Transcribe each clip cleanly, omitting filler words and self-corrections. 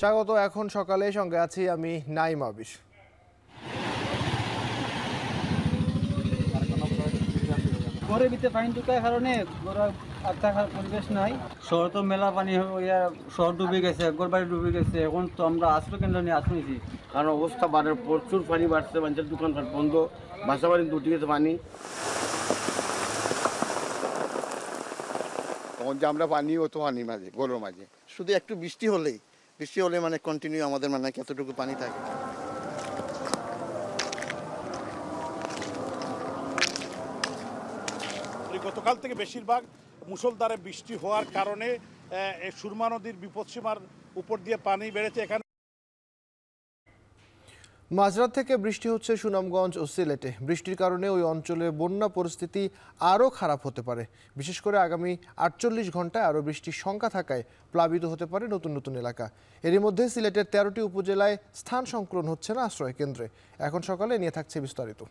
স্বাগত। এখন সকালে সঙ্গে আছি আমি নাইম আবিশ। ঘরের ভিতরে পানি ঢুকার কারণে আর থাকার পরিবেশ নাই। শহর তো মেলা পানি হইয়া শহর ডুবে গেছে, ঘর বাড়ি ডুবে গেছে। এখন তো আমরা আশ্রয় কেন্দ্র নিয়ে আশ্রয়ছি, কারণ অবস্থা বাড়ে, প্রচুর পানি বাড়ছে, মানুষের দোকানপাট বন্ধ, বাসা বাড়ি উঠে গেছে পানি। তখন যে আমরা পানি হতো পানির মাঝে, গরুর মাঝে শুধু একটু বৃষ্টি হলে মানে কন্টিনিউ আমাদের মানে কতটুকু পানি থাকে। গতকাল থেকে বেশিরভাগ মুষলধারে বৃষ্টি হওয়ার কারণে সুরমা নদীর বিপদসীমার উপর দিয়ে পানি বেড়েছে। এখানে মাঝরাত থেকে বৃষ্টি হচ্ছে সুনামগঞ্জ ও সিলেটে। বৃষ্টির কারণে ওই অঞ্চলে বন্যা পরিস্থিতি আরও খারাপ হতে পারে। বিশেষ করে আগামী 48 ঘন্টায় আরও বৃষ্টির সংখ্যা থাকায় প্লাবিত হতে পারে নতুন নতুন এলাকা। এরই মধ্যে সিলেটের 13টি উপজেলায় স্থান সংকুলন হচ্ছে না আশ্রয় কেন্দ্রে। এখন সকালে নিয়ে থাকছে বিস্তারিত।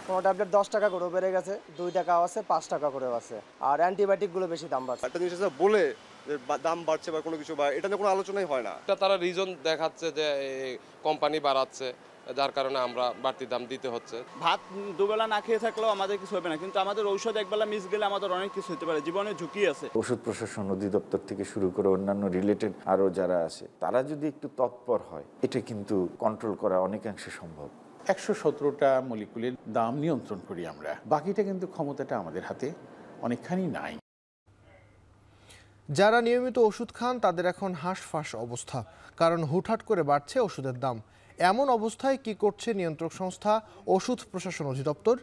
কোনো ট্যাবলেট 10 টাকা করেও বেড়ে গেছে, 2 টাকাও আছে, 5 টাকা করেও আছে। আর অ্যান্টিবায়োটিকগুলো বেশি দাম বাড়ছে। একটা জিনিস বলে দাম বাড়ছে বা কোনো কিছু বা এটা নিয়ে কোনো আলোচনাই হয় না। তারা রিজন দেখাচ্ছে যে কোম্পানি বাড়াচ্ছে, যার কারণে আমরা বাড়তি দাম দিতে হচ্ছে। ভাত দুবেলা না খেয়ে থাকলেও আমাদের কিছু হবে না, কিন্তু আমাদের ঔষধ একবেলা মিস গেলে আমাদের অনেক কিছু হতে পারে, জীবনের ঝুঁকি আছে। ওষুধ প্রশাসন অধিদপ্তর থেকে শুরু করে অন্যান্য রিলেটেড আরও যারা আছে, তারা যদি একটু তৎপর হয়, এটা কিন্তু কন্ট্রোল করা অনেকাংশে সম্ভব। 117টা মলিকুলের দাম নিয়ন্ত্রণ করি আমরা, বাকিটা কিন্তু ক্ষমতাটা আমাদের হাতে অনেকখানি নাই। যারা নিয়মিত ওষুধ খান তাদের এখন হাঁসফাঁস অবস্থা, কারণ হুটহাট করে বাড়ছে ওষুধের দাম। এমন অবস্থায় কি করছে নিয়ন্ত্রক সংস্থা ওষুধ প্রশাসন অধিদপ্তর?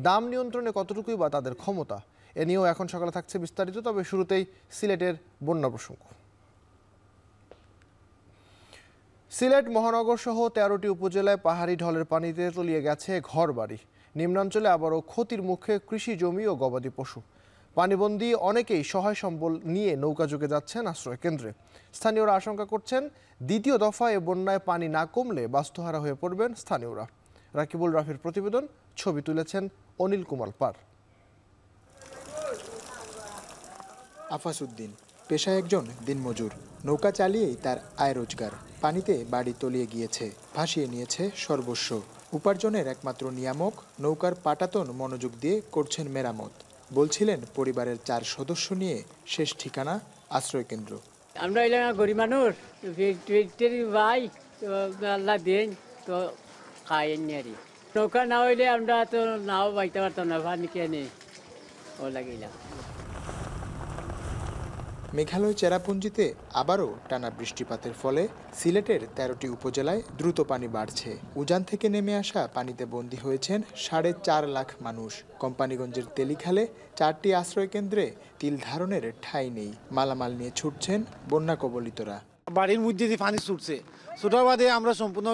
দাম নিয়ন্ত্রণে কতটুকুই বা তাদের ক্ষমতা? এ নিয়েও এখন সকালে থাকছে বিস্তারিত। তবে শুরুতেই সিলেটের বন্যা প্রসঙ্গ। সিলেট মহানগর সহ 13টি উপজেলায় পাহাড়ি ঢলের পানিতে তলিয়ে গেছে ঘরবাড়ি। নিম্নাঞ্চলে আবারও ক্ষতির মুখে কৃষি জমি ও গবাদি পশু। পানিবন্দী অনেকেই সহায় সম্বল নিয়ে নৌকাযোগে যাচ্ছেন আশ্রয় কেন্দ্রে। স্থানীয়রা আশঙ্কা করছেন দ্বিতীয় দফায় বন্যায় পানি না কমলে বাস্তুহারা হয়ে পড়বেন স্থানীয়রা। রাকিবুল রাফির প্রতিবেদন, ছবি তুলেছেন অনিল কুমার পার। আফাস উদ্দিন পেশায় একজন দিনমজুর। নৌকা চালিয়েই তার আয় রোজগার। পানিতে বাড়ি তলিয়ে গিয়েছে, ভাসিয়ে নিয়েছে সর্বস্ব। উপার্জনের একমাত্র নিয়ামক নৌকার পাটাতন মনোযোগ দিয়ে করছেন মেরামত। বলছিলেন পরিবারের 4 সদস্য নিয়ে শেষ ঠিকানা আশ্রয় কেন্দ্র। আমরা এলাকা গরিব মানুষ, ভাই আল্লাহ দেন তো খাই নিয়ারি। নৌকা না হইলে আমরা তো নাও বাইতে পারতাম না, পানি কেনে ও লাগিলাম। মেঘালয় চেরাপুঞ্জিতে আবারও টানা বৃষ্টিপাতের ফলে সিলেটের 13টি উপজেলায় দ্রুত পানি বাড়ছে। উজান থেকে নেমে আসা পানিতে বন্দী হয়েছেন 4.5 লাখ মানুষ। কোম্পানিগঞ্জের তেলিখালে 4টি আশ্রয় কেন্দ্রে তিল ধারণের ঠাঁই নেই। মালামাল নিয়ে ছুটছেন বন্যা কবলিতরা। বাড়ির মধ্যে যে পানি ছুটছে, ছোটার বাদে আমরা সম্পূর্ণ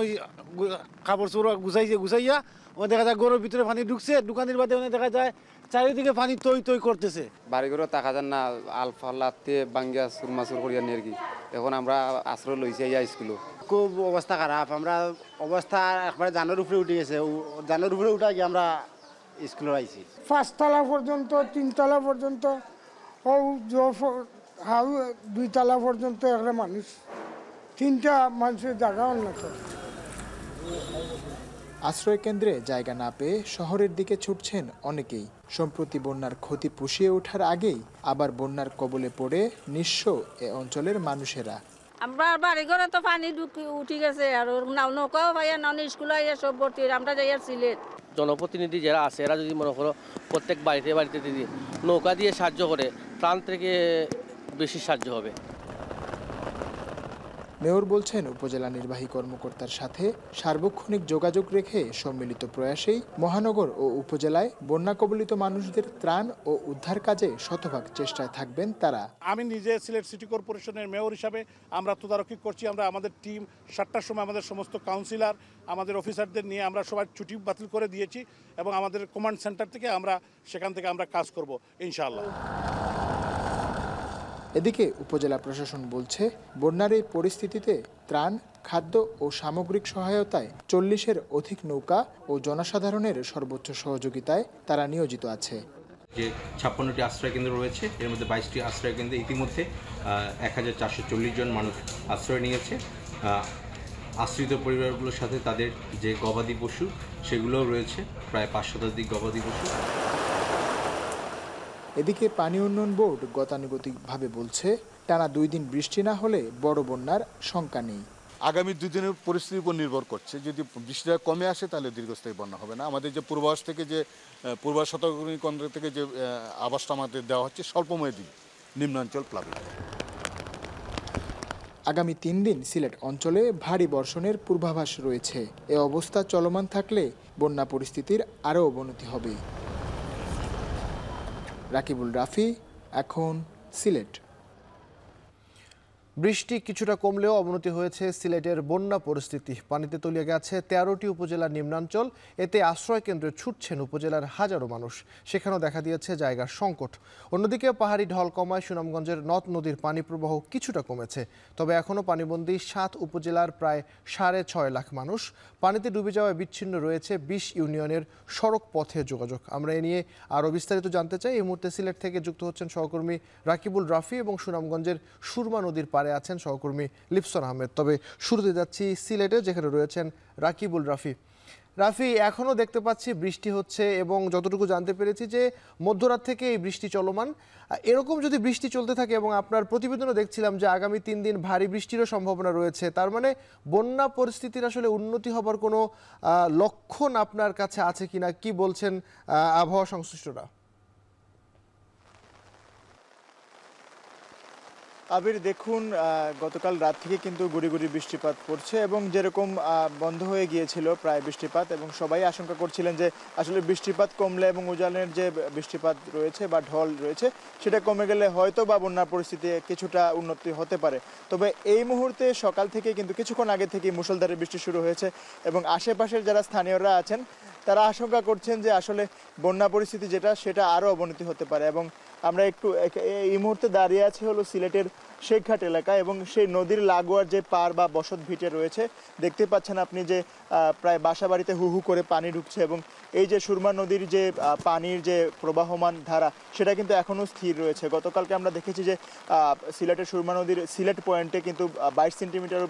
কাপড় চোপড় গুছাইয়া দেখা যায় গরুর ভিতরে পানি ঢুকছে, দোকানের বাদে দেখা যায় চারিদিকে পানি তৈ করতেছে। বাড়িঘরও টাকা যান না, আলফাল্লাতে বাঙ্গিয়া সুরমাসুর করিয়া নিয়ে কি এখন আমরা আশ্রয় লইছি স্কুলে। খুব অবস্থা খারাপ, আমরা অবস্থা একবারে জানের উপরে উঠে গেছে। জানের উপরে উঠা গিয়ে আমরা স্কুলে আইছি। 5 তলা পর্যন্ত, 3 তলা পর্যন্ত, 2 তলা পর্যন্ত একটা মানুষ, 3টা মানুষের জায়গা উন্নত। আশ্রয় কেন্দ্রে জায়গা না পেয়ে শহরের দিকে ছুটছেন অনেকেই। সম্প্রতি বন্যার ক্ষতি পুষিয়ে ওঠার আগেই আবার বন্যার কবলে পড়ে নিঃস্ব এ অঞ্চলের মানুষেরা। আমরা বাড়ি ঘরে তো পানি উঠে গেছে, আর নৌকাও ভাইয়া নন স্কুল সব ভর্তি। আমরা যাই সিলেট জনপ্রতিনিধি যারা আছে এরা যদি মনে করো প্রত্যেক বাড়িতে দিদি নৌকা দিয়ে সাহায্য করে, ত্রাণ থেকে বেশি সাহায্য হবে। মেয়র বলছেন উপজেলা নির্বাহী কর্মকর্তার সাথে সার্বক্ষণিক যোগাযোগ রেখে সম্মিলিত প্রয়াসেই মহানগর ও উপজেলায় বন্যা কবলিত মানুষদের ত্রাণ ও উদ্ধার কাজে শতভাগ চেষ্টায় থাকবেন তারা। আমি নিজে সিলেট সিটি কর্পোরেশনের মেয়র হিসাবে আমরা তদারকি করছি। আমরা আমাদের টিম 7টার সময় আমাদের সমস্ত কাউন্সিলর, আমাদের অফিসারদের নিয়ে আমরা সবাই ছুটি বাতিল করে দিয়েছি এবং আমাদের কমান্ড সেন্টার থেকে সেখান থেকে আমরা কাজ করব ইনশাআল্লাহ। এদিকে উপজেলা প্রশাসন বলছে বন্যার এই পরিস্থিতিতে ত্রাণ, খাদ্য ও সামগ্রিক সহায়তায় 40-এর অধিক নৌকা ও জনসাধারণের সর্বোচ্চ সহযোগিতায় তারা নিয়োজিত আছে। যে 56টি আশ্রয় কেন্দ্র রয়েছে, এর মধ্যে 22টি আশ্রয় কেন্দ্রে ইতিমধ্যে 1440 জন মানুষ আশ্রয় নিয়েছে। আশ্রিত পরিবারগুলোর সাথে তাদের যে গবাদি পশু সেগুলোও রয়েছে, প্রায় 5 শতাধিক গবাদি পশু। এদিকে পানি উন্নয়ন বোর্ড গতানুগতিকভাবে বলছে, টানা 2 দিন বৃষ্টি না হলে বড় বন্যার শঙ্কা নেই। আগামী 2 দিনের পরিস্থিতির উপর নির্ভর করছে। যদি বৃষ্টিটা কমে আসে তাহলে দীর্ঘস্থায়ী বন্যা হবে না। আমাদের যে পূর্বাভাস থেকে যে পূর্বাভাস সতর্কবাণী কেন্দ্র থেকে যে আভাসটা আমাদের দেওয়া হচ্ছে, স্বল্পমেয়াদী নিম্নাঞ্চল প্লাবিত। আগামী 3 দিন সিলেট অঞ্চলে ভারী বর্ষণের পূর্বাভাস রয়েছে। এ অবস্থা চলমান থাকলে বন্যা পরিস্থিতির আরও অবনতি হবে। রাকিবুল রাফি, এখন সিলেট। বৃষ্টি কিছুটা কমলেও অবনতি হয়েছে সিলেটের বন্যা পরিস্থিতি। পানিতে তলিয়ে গেছে 13টি উপজেলার নিম্নাঞ্চল। এতে আশ্রয় কেন্দ্রে ছুটছেন উপজেলার হাজারো মানুষ। সেখানেও দেখা দিয়েছে জায়গার সংকট। অন্যদিকে পাহাড়ি ঢল কমায় সুনামগঞ্জের নদ নদীর পানি প্রবাহ কিছুটা কমেছে। তবে এখনও পানিবন্দী 7 উপজেলার প্রায় 6.5 লাখ মানুষ। পানিতে ডুবে যাওয়ায় বিচ্ছিন্ন রয়েছে 20 ইউনিয়নের সড়ক পথে যোগাযোগ। আমরা এ নিয়ে আরও বিস্তারিত জানতে চাই। এই মুহূর্তে সিলেট থেকে যুক্ত হচ্ছেন সহকর্মী রাকিবুল রাফি এবং সুনামগঞ্জের সুরমা নদীর পারে আছেন সহকর্মী লিপসন আহমেদ। তবে শুরুতে যাচ্ছি সিলেটে, যেখানে রয়েছেন রাকিবুল রাফি। রাফি, এখনও দেখতে পাচ্ছি বৃষ্টি হচ্ছে এবং যতটুকু জানতে পেরেছি যে মধ্যরাত থেকে এই বৃষ্টি চলমান। এরকম যদি বৃষ্টি চলতে থাকে এবং আপনার প্রতিবেদনও দেখছিলাম যে আগামী 3 দিন ভারী বৃষ্টিরও সম্ভাবনা রয়েছে, তার মানে বন্যা পরিস্থিতির আসলে উন্নতি হবার কোনো লক্ষণ আপনার কাছে আছে কিনা, কি বলছেন আবহাওয়া সংশ্লিষ্টরা? আবির, দেখুন, গতকাল রাত থেকে কিন্তু গুড়ি গুড়ি বৃষ্টিপাত পড়ছে এবং যেরকম বন্ধ হয়ে গিয়েছিল প্রায় বৃষ্টিপাত, এবং সবাই আশঙ্কা করছিলেন যে আসলে বৃষ্টিপাত কমলে এবং উজানের যে বৃষ্টিপাত রয়েছে বা ঢল রয়েছে সেটা কমে গেলে হয়তো বা বন্যার পরিস্থিতি কিছুটা উন্নতি হতে পারে। তবে এই মুহূর্তে সকাল থেকে কিন্তু কিছুক্ষণ আগে থেকে মুষলধারে বৃষ্টি শুরু হয়েছে এবং আশেপাশের যারা স্থানীয়রা আছেন তারা আশঙ্কা করছেন যে আসলে বন্যা পরিস্থিতি সেটা আরও অবনতি হতে পারে। এবং আমরা একটু এই মুহূর্তে দাঁড়িয়ে আছি হলো সিলেটের শেখঘাট এলাকা এবং সেই নদীর লাগোয়ার যে পার বা বসত ভিটে রয়েছে, দেখতে পাচ্ছেন আপনি যে প্রায় বাসা বাড়িতে হু হু করে পানি ঢুকছে এবং এই যে সুরমা নদীর যে পানির যে প্রবাহমান ধারা সেটা কিন্তু এখনও স্থির রয়েছে। গতকালকে আমরা দেখেছি যে সিলেটের সুরমা নদীর সিলেট পয়েন্টে কিন্তু 22 সেন্টিমিটার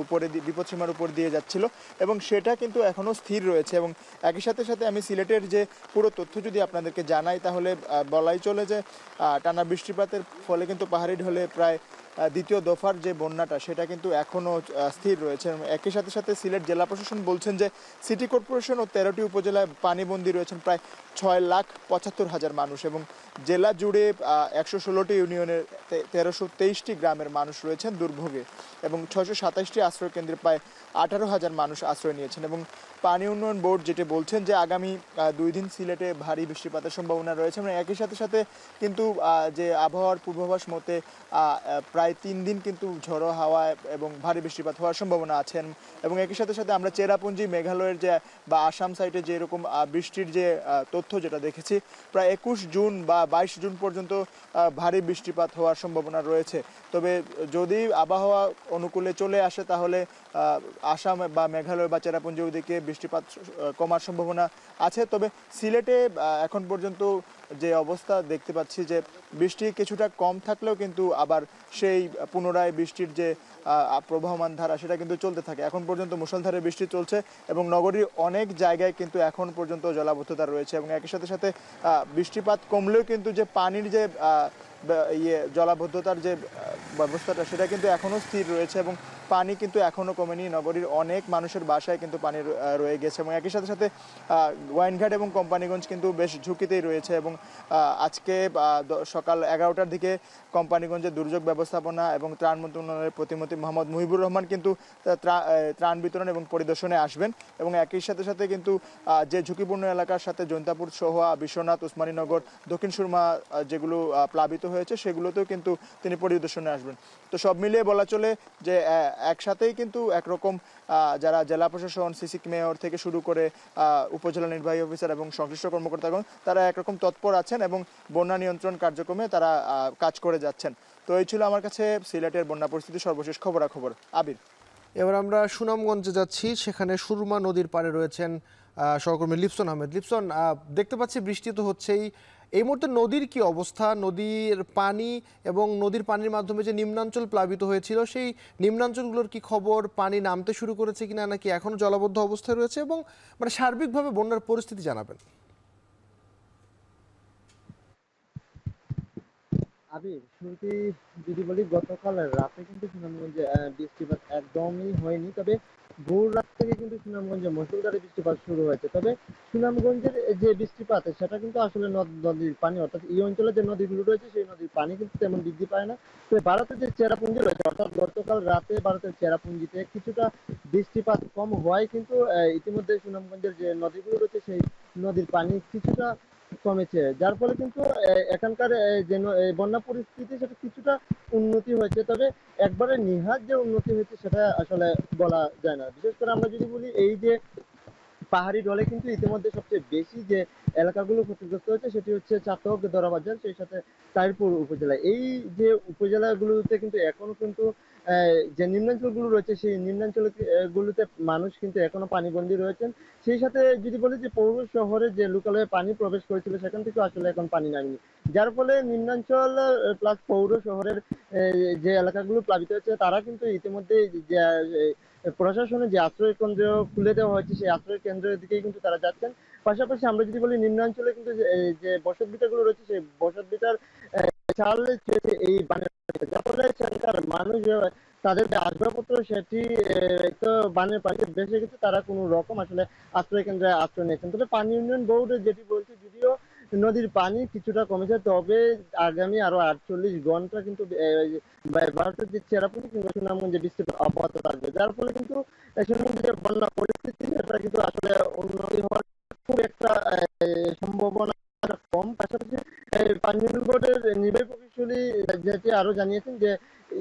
উপরে বিপদসীমার উপর দিয়ে যাচ্ছিল এবং সেটা কিন্তু এখনও স্থির রয়েছে। এবং একই সাথে সাথে আমি সিলেটের যে পুরো তথ্য যদি আপনাদেরকে জানাই তাহলে বলাই চলে যে টানা বৃষ্টিপাতের ফলে কিন্তু পাহাড়ি ঢলে প্রায় দ্বিতীয় দফার যে বন্যাটা সেটা কিন্তু এখনও স্থির রয়েছে। একই সাথে সাথে সিলেট জেলা প্রশাসন বলছেন যে সিটি কর্পোরেশন ও 13টি উপজেলায় পানিবন্দী রয়েছেন প্রায় 6,75,000 মানুষ এবং জেলা জুড়ে 116টি ইউনিয়নের 1323টি গ্রামের মানুষ রয়েছেন দুর্ভোগে এবং 627টি আশ্রয় কেন্দ্রে প্রায় 18,000 মানুষ আশ্রয় নিয়েছেন। এবং পানি উন্নয়ন বোর্ড যেটা বলছেন যে আগামী 2 দিন সিলেটে ভারী বৃষ্টিপাতের সম্ভাবনা রয়েছে এবং একই সাথে সাথে কিন্তু যে আবহাওয়ার পূর্বাভাস মতে প্রায় 3 দিন কিন্তু ঝড়ো হাওয়া এবং ভারী বৃষ্টিপাত হওয়ার সম্ভাবনা আছেন। এবং একই সাথে সাথে আমরা চেরাপুঞ্জি মেঘালয়ের যে বা আসাম সাইডে যে এরকম বৃষ্টির যে তথ্য যেটা দেখেছি, প্রায় 21 জুন বা 22 জুন পর্যন্ত ভারী বৃষ্টিপাত হওয়ার সম্ভাবনা রয়েছে। তবে যদি আবহাওয়া অনুকূলে চলে আসে তাহলে আসাম বা মেঘালয় বা চেরাপুঞ্জি ওদিকে বৃষ্টিপাত কমার সম্ভাবনা আছে। তবে সিলেটে এখন পর্যন্ত যে অবস্থা দেখতে পাচ্ছি যে বৃষ্টি কিছুটা কম থাকলেও কিন্তু আবার সেই পুনরায় বৃষ্টির যে প্রবাহমান ধারা সেটা কিন্তু চলতে থাকে। এখন পর্যন্ত মুষলধারে বৃষ্টি চলছে এবং নগরীর অনেক জায়গায় কিন্তু এখন পর্যন্ত জলাবদ্ধতা রয়েছে এবং একই সাথে সাথে বৃষ্টিপাত কমলেও কিন্তু যে পানির যে জলাবদ্ধতার যে ব্যবস্থাটা সেটা কিন্তু এখনও স্থির রয়েছে এবং পানি কিন্তু এখনও কমেনি। নগরীর অনেক মানুষের বাসায় কিন্তু পানি রয়ে গেছে এবং একই সাথে সাথে গোয়াইনঘাট এবং কোম্পানিগঞ্জ কিন্তু বেশ ঝুঁকিতেই রয়েছে এবং আজকে সকাল 11টার দিকে কোম্পানিগঞ্জের দুর্যোগ ব্যবস্থাপনা এবং ত্রাণ মন্ত্রণালয়ের প্রতিমন্ত্রী মোহাম্মদ মুহিবুর রহমান কিন্তু ত্রাণ বিতরণ এবং পরিদর্শনে আসবেন এবং একই সাথে সাথে কিন্তু যে ঝুঁকিপূর্ণ এলাকার সাথে জৈন্তাপুর, সোহা, বিশ্বনাথ, উসমানীনগর, দক্ষিণ সুরমা যেগুলো প্লাবিত হয়েছে সেগুলোতেও কিন্তু তিনি পরিদর্শনে আসবেন। তো সব মিলিয়ে বলা চলে যে একসাথেই কিন্তু একরকম যারা জেলা প্রশাসন, সিসি মেয়র থেকে শুরু করে উপজেলা নির্বাহী অফিসার এবং সংশ্লিষ্ট কর্মকর্তাগণ তারা একরকম তৎপর আছেন এবং বন্যা নিয়ন্ত্রণ কার্যক্রমে তারা কাজ করে যাচ্ছেন। তো এই ছিল আমার কাছে সিলেটের বন্যা পরিস্থিতির সর্বশেষ খবরাখবর। আবির, এবার আমরা সুনামগঞ্জে যাচ্ছি, সেখানে সুরমা নদীর পাড়ে রয়েছেন সহকর্মী লিপসন আহমেদ। লিপসন, দেখতে পাচ্ছি বৃষ্টি তো হচ্ছেই, এই মুহূর্তে নদীর কি অবস্থা, নদীর পানি এবং নদীর পানির মাধ্যমে যে নিম্নাঞ্চল প্লাবিত হয়েছিল সেই নিম্নাঞ্চলগুলোর কি খবর, পানি নামতে শুরু করেছে কিনা নাকি এখনো জলাবদ্ধ অবস্থায় রয়েছে, এবং মানে সার্বিকভাবে বন্যার পরিস্থিতি জানাবেন। আবির, শুরুতে যদি বলি গতকাল রাতে কিন্তু সুনামগঞ্জে বৃষ্টিপাত একদমই হয়নি, তবে ভোর রাত থেকে কিন্তু সুনামগঞ্জে মুষলধারে বৃষ্টিপাত শুরু হয়েছে। তবে সুনামগঞ্জের যে বৃষ্টিপাত সেটা কিন্তু আসলে নদীর পানি, অর্থাৎ এই অঞ্চলে যে নদীগুলো রয়েছে সেই নদীর পানি কিন্তু তেমন বৃদ্ধি পায় না। তবে ভারতের যে চেরাপুঞ্জি রয়েছে, অর্থাৎ গতকাল রাতে ভারতের চেরাপুঞ্জিতে কিছুটা বৃষ্টিপাত কম হওয়ায় কিন্তু ইতিমধ্যে সুনামগঞ্জের যে নদীগুলো রয়েছে সেই নদীর পানি কিছুটা কমেছে, যার ফলে কিন্তু এখানকার যে বন্যা পরিস্থিতি সেটা কিছুটা উন্নতি হয়েছে। তবে একবারে নিহাত যে উন্নতি হয়েছে সেটা আসলে বলা যায় না। বিশেষ করে আমরা যদি বলি এই যে পাহাড়ি ঢলে কিন্তু ইতিমধ্যে সবচেয়ে বেশি যে এলাকাগুলো ক্ষতিগ্রস্ত হচ্ছে সেটি হচ্ছে চাতক, দরাবাজার, সেই সাথে তাহিরপুর উপজেলা। এই যে উপজেলাগুলোতে কিন্তু এখনো কিন্তু যে নিম্নাঞ্চলগুলো রয়েছে সেই নিম্নাঞ্চল গুলোতে মানুষ কিন্তু এখনো পানিবন্দী রয়েছেন। সেই সাথে যদি বলি যে পৌর শহরে যে লোকালয়ে পানি প্রবেশ করেছিল সেখান থেকে আসলে এখন পানি নামেনি, যার ফলে নিম্নাঞ্চল প্লাস পৌর শহরের যে এলাকাগুলো প্লাবিত হচ্ছে তারা কিন্তু ইতিমধ্যে যে প্রশাসনের যে আশ্রয় কেন্দ্র খুলে দেওয়া হয়েছে সেই আশ্রয় কেন্দ্রের দিকেই কিন্তু তারা যাচ্ছেন। পাশাপাশি আমরা যদি বলি নিম্নাঞ্চলে কিন্তু যে বসত ভিটাগুলো রয়েছে সেই বসত ভিটার চাল চেয়েছে এই বানের, যার ফলে সেখানকার মানুষ তাদের যে আসবাবপত্র সেটি তো বানের পানিতে ভেসে গেছে, তারা কোনো রকম আসলে আশ্রয় কেন্দ্রে আশ্রয় নিয়েছেন। তবে পানি উন্নয়ন বোর্ড যেটি বলছে, যদিও নদীর পানি কিছুটা কমেছে, তবে আগামী আরো 48 ঘন্টা কিন্তু ভারতের যে চেরাপুঞ্জি কিংবা সুনামগঞ্জে বৃষ্টিপাত অব্যাহত থাকবে, যার ফলে কিন্তু সুনামগঞ্জে যে বন্যা পরিস্থিতি সেটা কিন্তু আসলে উন্নতি হওয়ার খুব একটা সম্ভাবনা কম। পাশাপাশি পানি উন্নয়ন বোর্ডের নির্বাহী প্রকৌশলী যেটি আরো জানিয়েছেন যে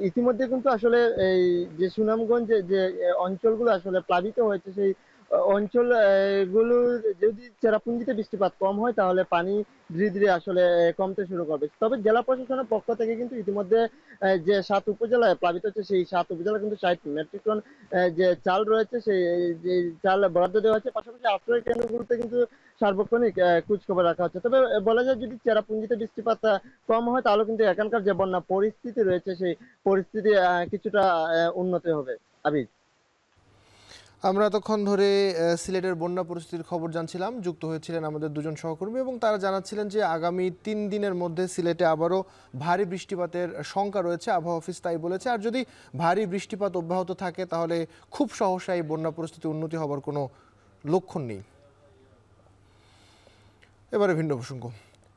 ইতিমধ্যে কিন্তু আসলে এই যে সুনামগঞ্জ যে অঞ্চলগুলো আসলে প্লাবিত হয়েছে সেই অঞ্চল গুলো যদি চেরাপুঞ্জিতে বৃষ্টিপাত কম হয় তাহলে পানি ধীরে ধীরে আসলে কমতে শুরু করবে। তবে জেলা প্রশাসনের পক্ষ থেকে কিন্তু ইতিমধ্যে যে 7 উপজেলায় প্লাবিত হচ্ছে সেই 7 উপজেলা কিন্তু 60 মেট্রিক টন যে চাল রয়েছে সেই যে চাল বরাদ্দ দেওয়া হচ্ছে। পাশাপাশি আশ্রয় কেন্দ্রগুলোতে কিন্তু সার্বক্ষণিক খোঁজ খবর রাখা হচ্ছে। তবে বলা যায় যদি চেরাপুঞ্জিতে বৃষ্টিপাত কম হয় তাহলে কিন্তু এখানকার যে বন্যা পরিস্থিতি রয়েছে সেই পরিস্থিতি কিছুটা উন্নতি হবে। আবির, আমরা এতক্ষণ ধরে সিলেটের বন্যা পরিস্থিতির খবর জানছিলাম, যুক্ত হয়েছিলেন আমাদের দুজন সহকর্মী এবং তারা জানাচ্ছিলেন যে আগামী 3 দিনের মধ্যে সিলেটে আবারও ভারী বৃষ্টিপাতের শঙ্কা রয়েছে, আবহাওয়া অফিস তাই বলেছে। আর যদি ভারী বৃষ্টিপাত অব্যাহত থাকে তাহলে খুব সহসাই বন্যা পরিস্থিতি উন্নতি হবার কোনো লক্ষণ নেই। এবারে ভিন্ন প্রসঙ্গ।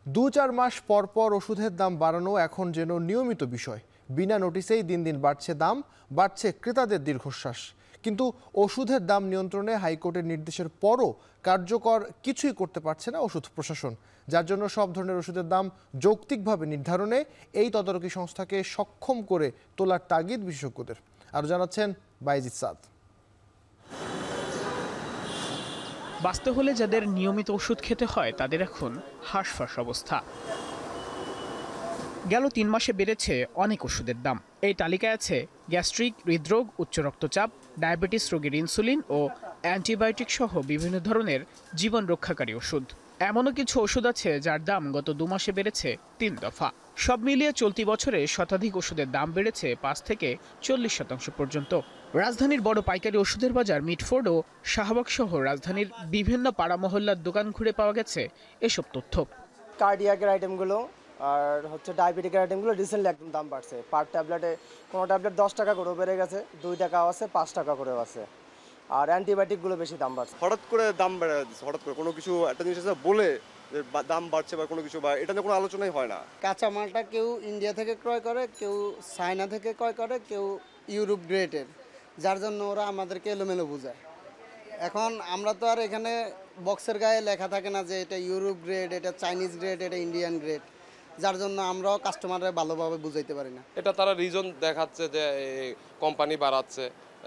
2-4 মাস পর পর ওষুধের দাম বাড়ানো এখন যেন নিয়মিত বিষয়। বিনা নোটিশেই দিন দিন বাড়ছে দাম, বাড়ছে ক্রেতাদের দীর্ঘশ্বাস। কিন্তু ওষুধের দাম নিয়ন্ত্রণে হাইকোর্টের নির্দেশের পরও কার্যকর কিছুই করতে পারছে না ওষুধ প্রশাসন, যার জন্য সব ধরনের ওষুধের দাম যৌক্তিকভাবে নির্ধারণে এই তদারকি সংস্থাকে সক্ষম করে তোলার তাগিদ বিশেষজ্ঞদের। আরও জানাচ্ছেন বাইজিদ সাদ। বাঁচতে হলে যাদের নিয়মিত ওষুধ খেতে হয় তাদের এখন হাঁসফাঁস অবস্থা। গেল 3 মাসে বেড়েছে অনেক ওষুধের দাম। এই তালিকায় আছে গ্যাস্ট্রিক, হৃদরোগ, উচ্চ রক্তচাপ, ডায়াবেটিস রোগীর ইনসুলিন ও অ্যান্টিবায়োটিক সহ বিভিন্ন ধরনের জীবন রক্ষাকারী ওষুধ। এমনও কিছু ওষুধ আছে যার দাম গত 2 মাসে বেড়েছে 3 দফা। সব মিলিয়ে চলতি বছরে শতাধিক ওষুধের দাম বেড়েছে 5 থেকে 40% পর্যন্ত। রাজধানীর বড় পাইকারি ওষুধের বাজার মিটফোর্ড ও শাহবাগ সহ রাজধানীর বিভিন্ন পাড়া মহল্লার দোকান ঘুরে পাওয়া গেছে এসব তথ্য। কার্ডিয়াকের আইটেমগুলো আর হচ্ছে ডায়াবেটিকের আইটেমগুলো রিসেন্টলি একদম দাম বাড়ছে। পার ট্যাবলেটে কোনো ট্যাবলেট 10 টাকা করেও বেড়ে গেছে, 2 টাকাও আছে, 5 টাকা করেও আছে। আর অ্যান্টিবায়োটিকগুলো বেশি দাম বাড়ছে। হঠাৎ করে দাম বেড়ে যাচ্ছে, হঠাৎ করে কোনো কিছু একটা জিনিস বলে দাম বাড়ছে বা কোনো কিছু, বা এটা নিয়ে কোনো আলোচনাই হয় না। কাঁচামালটা কেউ ইন্ডিয়া থেকে ক্রয় করে, কেউ চায়না থেকে ক্রয় করে, কেউ ইউরোপ গ্রেডের, যার জন্য ওরা আমাদেরকে এলোমেলো বোঝায়। এখন আমরা তো আর এখানে বক্সের গায়ে লেখা থাকে না যে এটা ইউরোপ গ্রেড, এটা চাইনিজ গ্রেড, এটা ইন্ডিয়ান গ্রেড, যার জন্য আমরাও কাস্টমাররা ভালোভাবে বুঝাইতে পারি না। এটা তারা রিজন দেখাচ্ছে যে কোম্পানি বাড়াচ্ছে,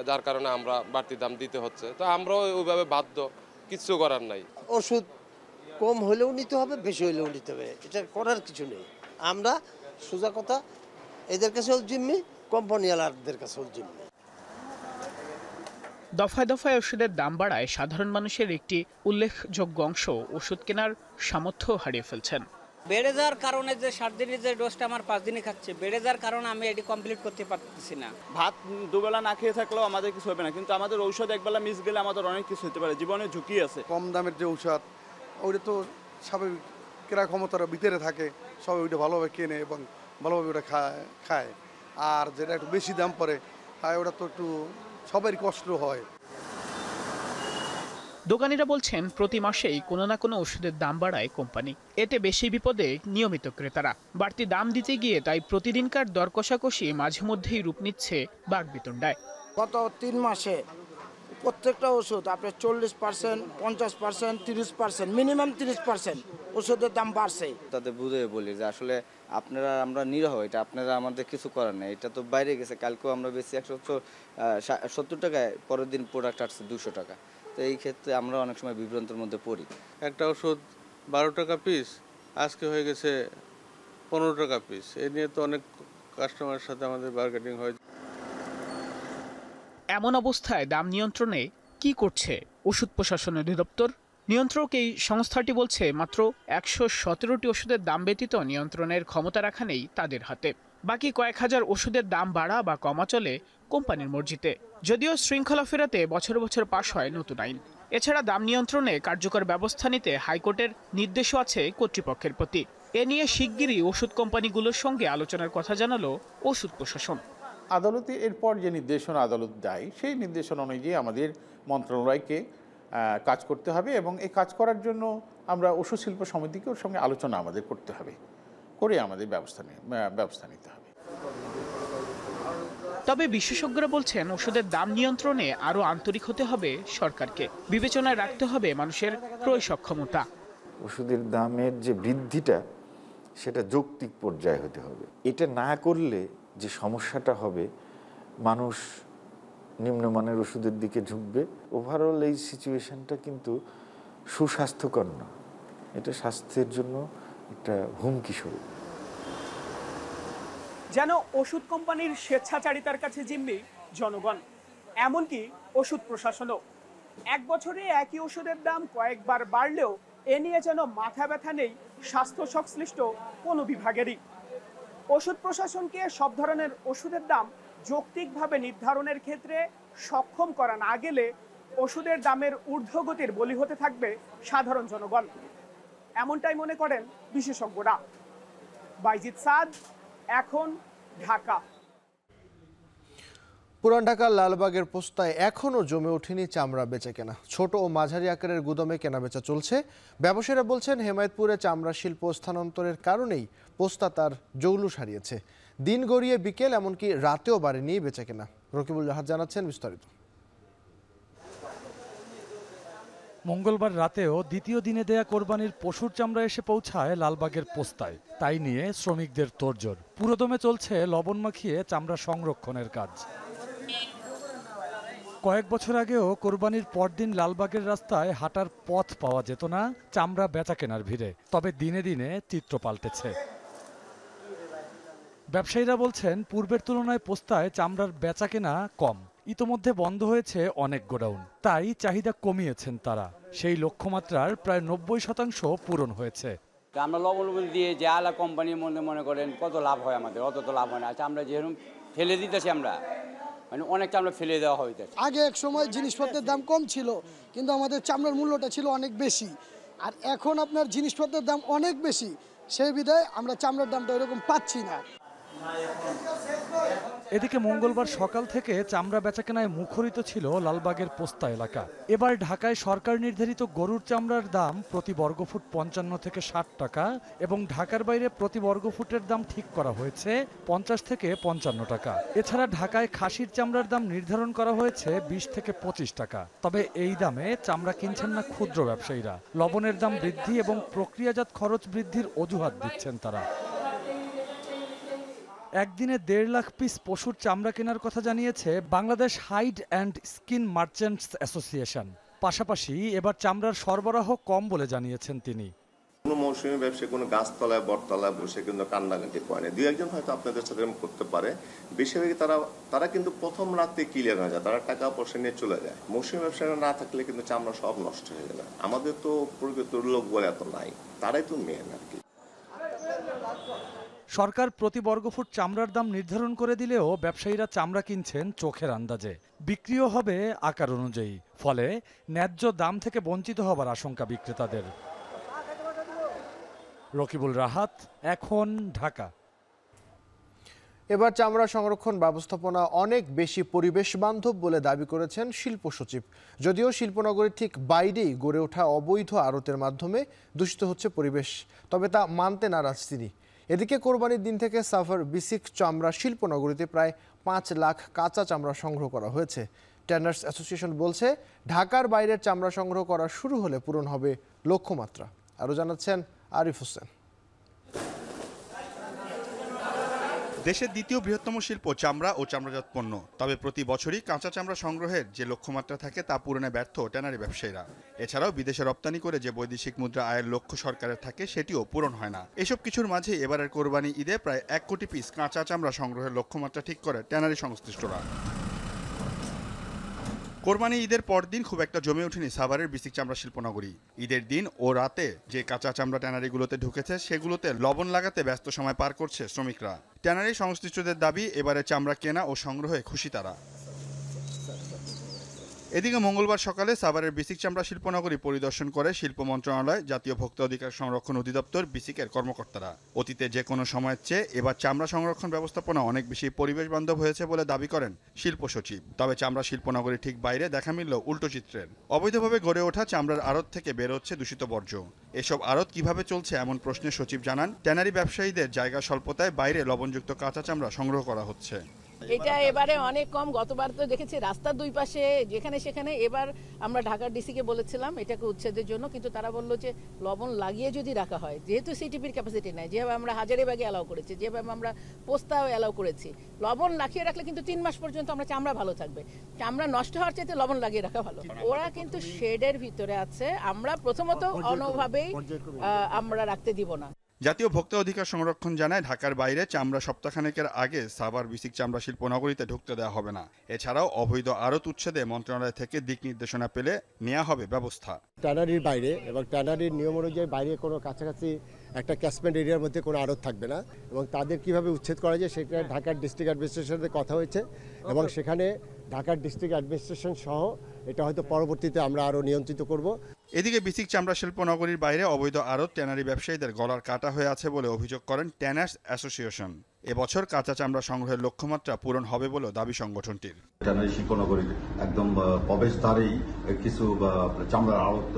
যার কারণে আমরা বাড়তি দাম দিতে হচ্ছে। তো আমরাও ওইভাবে বাধ্য, কিছু করার নাই। ওষুধ কম হলেও নিতে হবে, বেশি হলেও নিতে হবে, এটা করার কিছু নেই। আমরা সোজা কথা এদের কাছেও জিম্মি, কোম্পানিওয়ালাদের কাছেও জিম্মি। দফায় দফায় ওষুধের দাম বাড়ায় সাধারণ মানুষের একটি উল্লেখযোগ্য অংশ ওষুধ কেনার সামর্থ্য হারিয়ে ফেলছেন। বেড়ে যাওয়ার কারণে যে 7 দিনের যে ডোজটা আমার 5 দিনে খাচ্ছে, বেড়ে যাওয়ার কারণে আমি এটি কমপ্লিট করতে পারতেছি না। ভাত দুবেলা না খেয়ে থাকলেও আমাদের কিছু হবে না, কিন্তু আমাদের ঔষধ একবেলা মিস গেলে আমাদের অনেক কিছু হতে পারে, জীবনে ঝুঁকি আছে। কম দামের যে ঔষধ ওইটা তো স্বাভাবিক ক্রয় ক্ষমতার ভিতরে থাকে, সবাই ওইটা ভালোভাবে কেনে এবং ভালোভাবে ওটা খায়। আর যেটা একটু বেশি দাম পড়ে ওটা তো একটু সবারই কষ্ট হয়। দোকানিরা বলছেন প্রতি মাসেই কোনো না কোনো ওষুধের দাম বাড়ায় কোম্পানি। এতে বেশি বিপদে নিয়মিত ক্রেতারা। বাড়তি দাম দিতে গিয়ে তাই প্রতিদিনকার দর কষাকষি মাঝে মধ্যেই রূপ নিচ্ছে বাকবিতণ্ডায়। গত 3 মাসে প্রত্যেকটা ওষুধ আপনার 40%, 50%, 30%, মিনিমাম 30% ওষুধের দাম বাড়ছে। তাদের বুঝে বলি যে আসলে আপনারা, আমরা নিরহ, এটা আপনারা আমাদের কিছু করার নেই, এটা তো বাইরে গেছে। কালকেও আমরা বেশি 170 টাকায়, পরের দিন প্রোডাক্ট আসছে 200 টাকা। তো এই ক্ষেত্রে আমরা অনেক সময় বিভ্রান্তের মধ্যে পড়ি। একটা ওষুধ 12 টাকা পিস, আজকে হয়ে গেছে 15 টাকা পিস। এ নিয়ে তো অনেক কাস্টমারের সাথে আমাদের বার্গেনিং হয়। এমন অবস্থায় দাম নিয়ন্ত্রণে কি করছে ওষুধ প্রশাসন অধিদপ্তর? নিয়ন্ত্রক এই সংস্থাটি বলছে মাত্র 117টি ওষুধের দাম ব্যতীত নিয়ন্ত্রণের ক্ষমতা রাখা নেই তাদের হাতে। বাকি কয়েক হাজার ওষুধের দাম বাড়া বা কমা চলে কোম্পানির মর্জিতে। যদিও শৃঙ্খলা ফেরাতে বছর বছর পাশ হয় নতুন আইন। এছাড়া দাম নিয়ন্ত্রণে কার্যকর ব্যবস্থা নিতে হাইকোর্টের নির্দেশও আছে কর্তৃপক্ষের প্রতি। এ নিয়ে শিগগিরই ওষুধ কোম্পানিগুলোর সঙ্গে আলোচনার কথা জানালো ওষুধ প্রশাসন। আদালতে এরপর যে নির্দেশনা আদালত দেয় সেই নির্দেশনা অনুযায়ী আমাদের মন্ত্রণালয়কে কাজ করতে হবে, এবং এই কাজ করার জন্য আমরা ওষুধ শিল্প সমিতিকে ওর সঙ্গে আলোচনা আমাদের করতে হবে, করে আমাদের ব্যবস্থা নিতে হবে। তবে বিশেষজ্ঞরা বলছেন ওষুধের দাম নিয়ন্ত্রণে আরও আন্তরিক হতে হবে সরকারকে। বিবেচনায় রাখতে হবে মানুষের ক্রয় সক্ষমতা। ওষুধের দামের যে বৃদ্ধিটা সেটা যৌক্তিক পর্যায়ে হতে হবে। এটা না করলে যে সমস্যাটা হবে, মানুষ নিম্নমানের ওষুধের দিকে ঝুঁকবে। ওভারঅল এই সিচুয়েশনটা কিন্তু সুস্বাস্থ্যকর না, এটা স্বাস্থ্যের জন্য একটা হুমকি স্বরূপ। যেন ওষুধ কোম্পানির স্বেচ্ছাচারিতার কাছে জিম্মি জনগণ, এমনকি ওষুধ প্রশাসনও। এক বছরে একই ওষুধের দাম কয়েকবার বাড়লেও এ নিয়ে যেন মাথা ব্যথা নেই স্বাস্থ্য সংশ্লিষ্ট কোনো বিভাগেরই। ওষুধ প্রশাসনকে সব ধরনের ওষুধের দাম যৌক্তিকভাবে নির্ধারণের ক্ষেত্রে সক্ষম করা না গেলে ওষুধের দামের ঊর্ধ্বগতির বলি হতে থাকবে সাধারণ জনগণ, এমনটাই মনে করেন বিশেষজ্ঞরা। বাইজিদ সাদ, এখন, ঢাকা। পুরান ঢাকার লালবাগের পোস্তায় এখনও জমে ওঠেনি চামড়া বেচাকেনা। ছোট ও মাঝারি আকারের গুদামে কেনাবেচা চলছে। ব্যবসায়ীরা বলছেন হেমায়েতপুরে চামড়া শিল্প স্থানান্তরের কারণেই পোস্তা তার জৌলুস হারিয়েছে। দিন গড়িয়ে বিকেল, এমনকি রাতেও বাড়েনি বেচাকেনা। রকিবুল জাহাদ জানাচ্ছেন বিস্তারিত। মঙ্গলবার রাতেও দ্বিতীয় দিনে দেয়া কোরবানির পশুর চামড়া এসে পৌঁছায় লালবাগের পোস্তায়। তাই নিয়ে শ্রমিকদের তোড়জোড়। পুরোদমে চলছে লবণ মাখিয়ে চামড়া সংরক্ষণের কাজ। কয়েক বছর আগেও কোরবানির পরদিন লালবাগের রাস্তায় হাঁটার পথ পাওয়া যেত না চামড়া বেচা কেনার ভিড়ে। তবে দিনে দিনে চিত্র পাল্টেছে। ব্যবসায়ীরা বলছেন পূর্বের তুলনায় পোস্তায় চামড়ার বেচা কেনা কম। ইতোমধ্যে বন্ধ হয়েছে অনেক গোডাউন, তাই চাহিদা কমিয়েছেন তারা। সেই লক্ষ্যমাত্রার প্রায় 90% পূরণ হয়েছে। আমরা লবণ দিয়ে যে আলা কোম্পানির মনে করেন কত লাভ হয় আমাদের, অত তো লাভ হয় না। আচ্ছা, আমরা যেরকম ফেলে দিতেছি, আমরা মানে অনেক চামড়া ফেলে দেওয়া হইতেছে। আগে এক সময় জিনিসপত্রের দাম কম ছিল, কিন্তু আমাদের চামড়ার মূল্যটা ছিল অনেক বেশি। আর এখন আপনার জিনিসপত্রের দাম অনেক বেশি, সেই বিধায় আমরা চামড়ার দামটা এরকম পাচ্ছি না। এদিকে মঙ্গলবার সকাল থেকে চামড়া বেচাকেনায় মুখরিত ছিল লালবাগের পোস্তা এলাকা। এবার ঢাকায় সরকার নির্ধারিত গরুর চামড়ার দাম প্রতি বর্গফুট 55 থেকে 60 টাকা এবং ঢাকার বাইরে প্রতি বর্গফুটের দাম ঠিক করা হয়েছে 50 থেকে 55 টাকা। এছাড়া ঢাকায় খাসির চামড়ার দাম নির্ধারণ করা হয়েছে 20 থেকে 25 টাকা। তবে এই দামে চামড়া কিনছেন না ক্ষুদ্র ব্যবসায়ীরা। লবণের দাম বৃদ্ধি এবং প্রক্রিয়াজাত খরচ বৃদ্ধির অজুহাত দিচ্ছেন তারা। একদিনে 1.5 লাখ পিস পশুর চামড়া কেনার কথা জানিয়েছে Bangladesh hide and skin merchants association. পাশাপাশি এবার চামড়ার সরবরাহ কম বলে জানিয়েছেন তিনি। কোনো মৌসুমী ব্যবসায়ী কোনো গাছতলায় বটতলায় বসে কিন্তু কান্নাকাটি করে না। 2-1 হয়তো আপনাদের সাথে করতে পারে। বেশিরভাগই তারা কিন্তু প্রথম রাতে ক্লিয়ার হয়ে যায়, তারা টাকা পয়সা নিয়ে চলে যায়। মৌসুমী ব্যবসায়ীরা না থাকলে কিন্তু চামড়া সব নষ্ট হয়ে যাবে। আমাদের তো প্রকৃত লোক বলে এত নাই, তারাই তো মেন আর কি। সরকার প্রতি বর্গফুট চামড়ার দাম নির্ধারণ করে দিলেও ব্যবসায়ীরা চামড়া কিনছেন চোখের আন্দাজে। বিক্রিও হবে আকার অনুযায়ী, ফলে ন্যায্য দাম থেকে বঞ্চিত হবার আশঙ্কা বিক্রেতাদের। রকিবুল রাহাত, এখন, ঢাকা। এবার চামড়া সংরক্ষণ ব্যবস্থাপনা অনেক বেশি পরিবেশ বান্ধব বলে দাবি করেছেন শিল্প সচিব। যদিও শিল্পনগরীর ঠিক বাইরেই গড়ে ওঠা অবৈধ আড়তের মাধ্যমে দূষিত হচ্ছে পরিবেশ, তবে তা মানতে নারাজ তিনি। এদিকে কোরবানির দিন থেকে সাভার বিসিক চামড়া শিল্পনগরীতে প্রায় 5 লাখ কাঁচা চামড়া সংগ্রহ করা হয়েছে। ট্যানার্স অ্যাসোসিয়েশন বলছে, ঢাকার বাইরের চামড়া সংগ্রহ করা শুরু হলে পূরণ হবে লক্ষ্যমাত্রা। আরও জানাচ্ছেন আরিফ হোসেন। দেশের দ্বিতীয় বৃহত্তম শিল্প চামড়া ও চামড়াজাত পণ্য, তবে প্রতি বছরই কাঁচা চামড়া সংগ্রহের যে লক্ষ্যমাত্রা থাকে তা পূরণে ব্যর্থ ট্যানারি ব্যবসায়ীরা। এছাড়াও বিদেশে রপ্তানি করে যে বৈদেশিক মুদ্রা আয়ের লক্ষ্য সরকারের থাকে সেটিও পূরণ হয় না। এসব কিছুর মাঝে এবারের কোরবানি ঈদে প্রায় 1 কোটি পিস কাঁচা চামড়া সংগ্রহের লক্ষ্যমাত্রা ঠিক করে ট্যানারি সংশ্লিষ্টরা। কোরবানি ঈদের পরদিন খুব একটা জমে ওঠেনি সাভারের বিসিক চামড়া শিল্পনগরী। ঈদের দিন ও রাতে যে কাঁচা চামড়া ট্যানারিগুলোতে ঢুকেছে সেগুলোতে লবণ লাগাতে ব্যস্ত সময় পার করছে শ্রমিকরা। ট্যানারি সংশ্লিষ্টদের দাবি, এবারে চামড়া কেনা ও সংগ্রহে খুশি তারা। এদিকে মঙ্গলবার সকালে সাভারের বিসিক চামড়া শিল্পনগরী পরিদর্শন করে শিল্প মন্ত্রণালয়, জাতীয় ভোক্তা অধিকার সংরক্ষণ অধিদপ্তর, বিসিকের কর্মকর্তারা। অতীতে যে কোনো সময়ের চেয়ে এবার চামড়া সংরক্ষণ ব্যবস্থাপনা অনেক বেশি পরিবেশ বান্ধব হয়েছে বলে দাবি করেন শিল্প সচিব। তবে চামড়া শিল্পনগরীর ঠিক বাইরে দেখা মিলল উল্টো চিত্রের। অবৈধভাবে গড়ে ওঠা চামড়ার আড়ত থেকে বের হচ্ছে দূষিত বর্জ্য। এসব আড়ত কিভাবে চলছে এমন প্রশ্নে সচিব জানান, ট্যানারি ব্যবসায়ীদের জায়গা স্বল্পতায় বাইরে লবণযুক্ত কাঁচা চামড়া সংগ্রহ করা হচ্ছে। এটা এবারে অনেক কম। গতবার তো দেখেছি রাস্তার দুই পাশে যেখানে সেখানে। এবার আমরা ঢাকার ডিসিকে বলেছিলাম এটাকে উচ্ছেদের জন্য, কিন্তু তারা বললো যে লবণ লাগিয়ে যদি রাখা হয়, যেহেতু সিটিপির ক্যাপাসিটি নাই, যেভাবে আমরা হাজারিবাগে অ্যালাউ করেছি, যেভাবে আমরা পোস্তাও অ্যালাউ করেছি, লবণ লাগিয়ে রাখলে কিন্তু 3 মাস পর্যন্ত আমরা চামড়া ভালো থাকবে। চামড়া নষ্ট হওয়ার চাইতে লবণ লাগিয়ে রাখা ভালো। ওরা কিন্তু শেডের ভিতরে আছে, আমরা প্রথমত অন্যভাবেই আমরা রাখতে দিব না। জাতীয় ভোক্তা অধিকার সংরক্ষণ জানায়, ঢাকার বাইরে চামড়া সপ্তাহখানেকের আগে সাভার বিসিক চামড়া শিল্পনগরীতে ঢুকতে দেওয়া হবে না। এছাড়াও অবৈধ আড়ত উচ্ছেদে মন্ত্রণালয় থেকে দিক নির্দেশনা পেলে নেওয়া হবে ব্যবস্থা। ট্যানারির বাইরে এবং ট্যানারির নিয়ম অনুযায়ী বাইরে কোনো কাছাকাছি একটা ক্যাচমেন্ট এরিয়ার মধ্যে কোনো আড়ত থাকবে না, এবং তাদের কিভাবে উচ্ছেদ করা যায় সেটা ঢাকার ডিস্ট্রিক্ট অ্যাডমিনিস্ট্রেশনের কথা হয়েছে, এবং সেখানে ঢাকার ডিস্ট্রিক্ট অ্যাডমিনিস্ট্রেশন সহ এটা হয়তো পরবর্তীতে আমরা আরও নিয়ন্ত্রিত করব। এদিকে বিসিক চামড়া শিল্পনগরীর বাইরে অবৈধ আড়ত ট্যানারি ব্যবসায়ীদের গলার কাটা হয়ে আছে বলে অভিযোগ করেন ট্যানার্স অ্যাসোসিয়েশন। এবছর কাঁচা চামড়া সংগ্রহের লক্ষ্যমাত্রা পূরণ হবে বলে দাবি সংগঠনটির। ট্যানারি শিল্পনগরীর একদম প্রবেশদ্বারেই কিছু চামড়ার আড়ত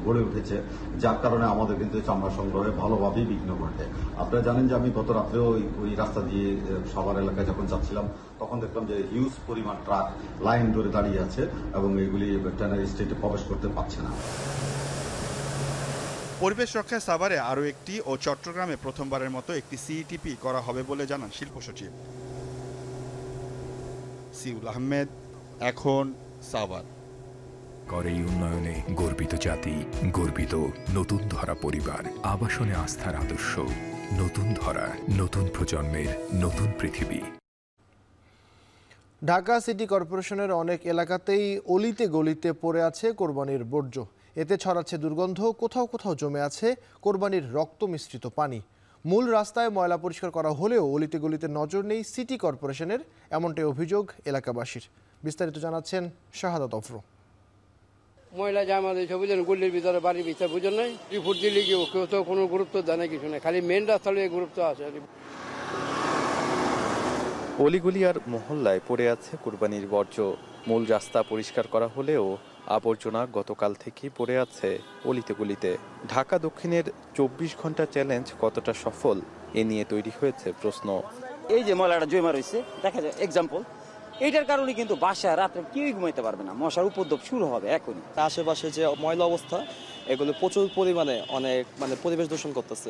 গড়ে উঠেছে, যার কারণে আমাদের কিন্তু চামড়া সংগ্রহে ভালোভাবেই বিঘ্ন ঘটে। আপনারা জানেন যে আমি গত রাত্রেও ওই রাস্তা দিয়ে সাভার এলাকায় যখন যাচ্ছিলাম, তখন দেখলাম যে হিউজ পরিমাণ ট্রাক লাইন ধরে দাঁড়িয়ে আছে এবং এগুলি ট্যানারি স্টেটে প্রবেশ করতে পারছে না। পরিবেশ রক্ষায় সাভারে আরও একটি ও চট্টগ্রামে প্রথমবারের মতো একটি সিইটিপি করা হবে বলে জানান শিল্প সচিব। সিউল আহমেদ, এখন, সাভার। করে উন্নয়নে গর্বিত জাতি, গর্বিত নতুন ধরা পরিবার, আবাসনে আস্থার আদর্শ, নতুন ধরা, নতুন প্রজন্মের নতুন পৃথিবী। ঢাকা সিটি কর্পোরেশনের অনেক এলাকাতেই অলিতে গলিতে পড়ে আছে কোরবানির বর্জ্য। এতে ছড়াচ্ছে দুর্গন্ধ, কোথাও কোথাও জমে আছে কোরবানির রক্ত মিশ্রিত পানি। মূল রাস্তায় ময়লা পরিষ্কার করা হলেও অলিতে গলিতে নজর নেই সিটি কর্পোরেশনের, এমনটাই অভিযোগ এলাকাবাসীর। বিস্তারিত জানাচ্ছেন শাহাদাত অফরো। ময়লা জামা সবুজন গলির ভিতরে, বাড়ির ভিতরে বুঝুন নাই, রিপোর্ট দিলে কেউ তো কোনো গুরুত্ব দেয় না, কিছু নেই, খালি মেন রাস্তা গুরুত্ব আছে। অলিগলি আর মহল্লায় পড়ে আছে কুরবানির বর্জ্য। মূল রাস্তা পরিষ্কার করা হলেও আবর্জনা গতকাল থেকেই পড়ে আছে অলিতে গলিতে। ঢাকা দক্ষিণের 24 ঘন্টা চ্যালেঞ্জ কতটা সফল, এ নিয়ে তৈরি হয়েছে প্রশ্ন। এই যে ময়লাটা জমা রয়েছে, দেখা যায় এক্সাম্পল, এইটার কারণে কিন্তু বাসায় রাত্রে কেউই ঘুমাইতে পারবে না, মশার উপদ্রব শুরু হবে এখনই। আশেপাশে যে ময়লা অবস্থা, এগুলো প্রচুর পরিমাণে অনেক পরিবেশ দূষণ করতেছে।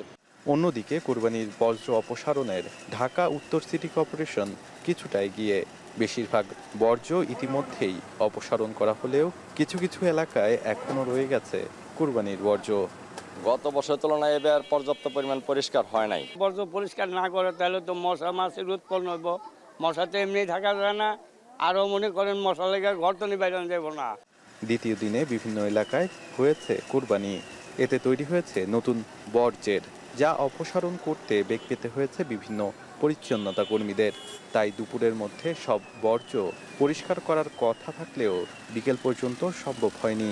অন্যদিকে কুরবানির বর্জ্য অপসারণের ঢাকা উত্তর সিটি কর্পোরেশন কিছুটা এগিয়ে। বেশিরভাগ বর্জ্য ইতিমধ্যেই অপসারণ করা হলেও কিছু কিছু এলাকায় এখনো রয়ে গেছে কুরবানির বর্জ্য। গত বছরের তুলনায় এবার পর্যাপ্ত পরিমাণ পরিষ্কার হয় নাই। বর্জ্য পরিষ্কার না করে তাহলে তো মশা মাছির উৎপন্ন হইব, মশাতে এমনি থাকা যায় না, আরও মনে করেন মশা লেগে ঘর তো বাইরে যাব না। দ্বিতীয় দিনে বিভিন্ন এলাকায় হয়েছে কুরবানি, এতে তৈরি হয়েছে নতুন বর্জ্যের যা অপসারণ করতে বেগ পেতে হয়েছে বিভিন্ন পরিচ্ছন্নতা কর্মীদের। তাই দুপুরের মধ্যে সব বর্জ্য পরিষ্কার করার কথা থাকলেও বিকেল পর্যন্ত সম্ভব হয়নি।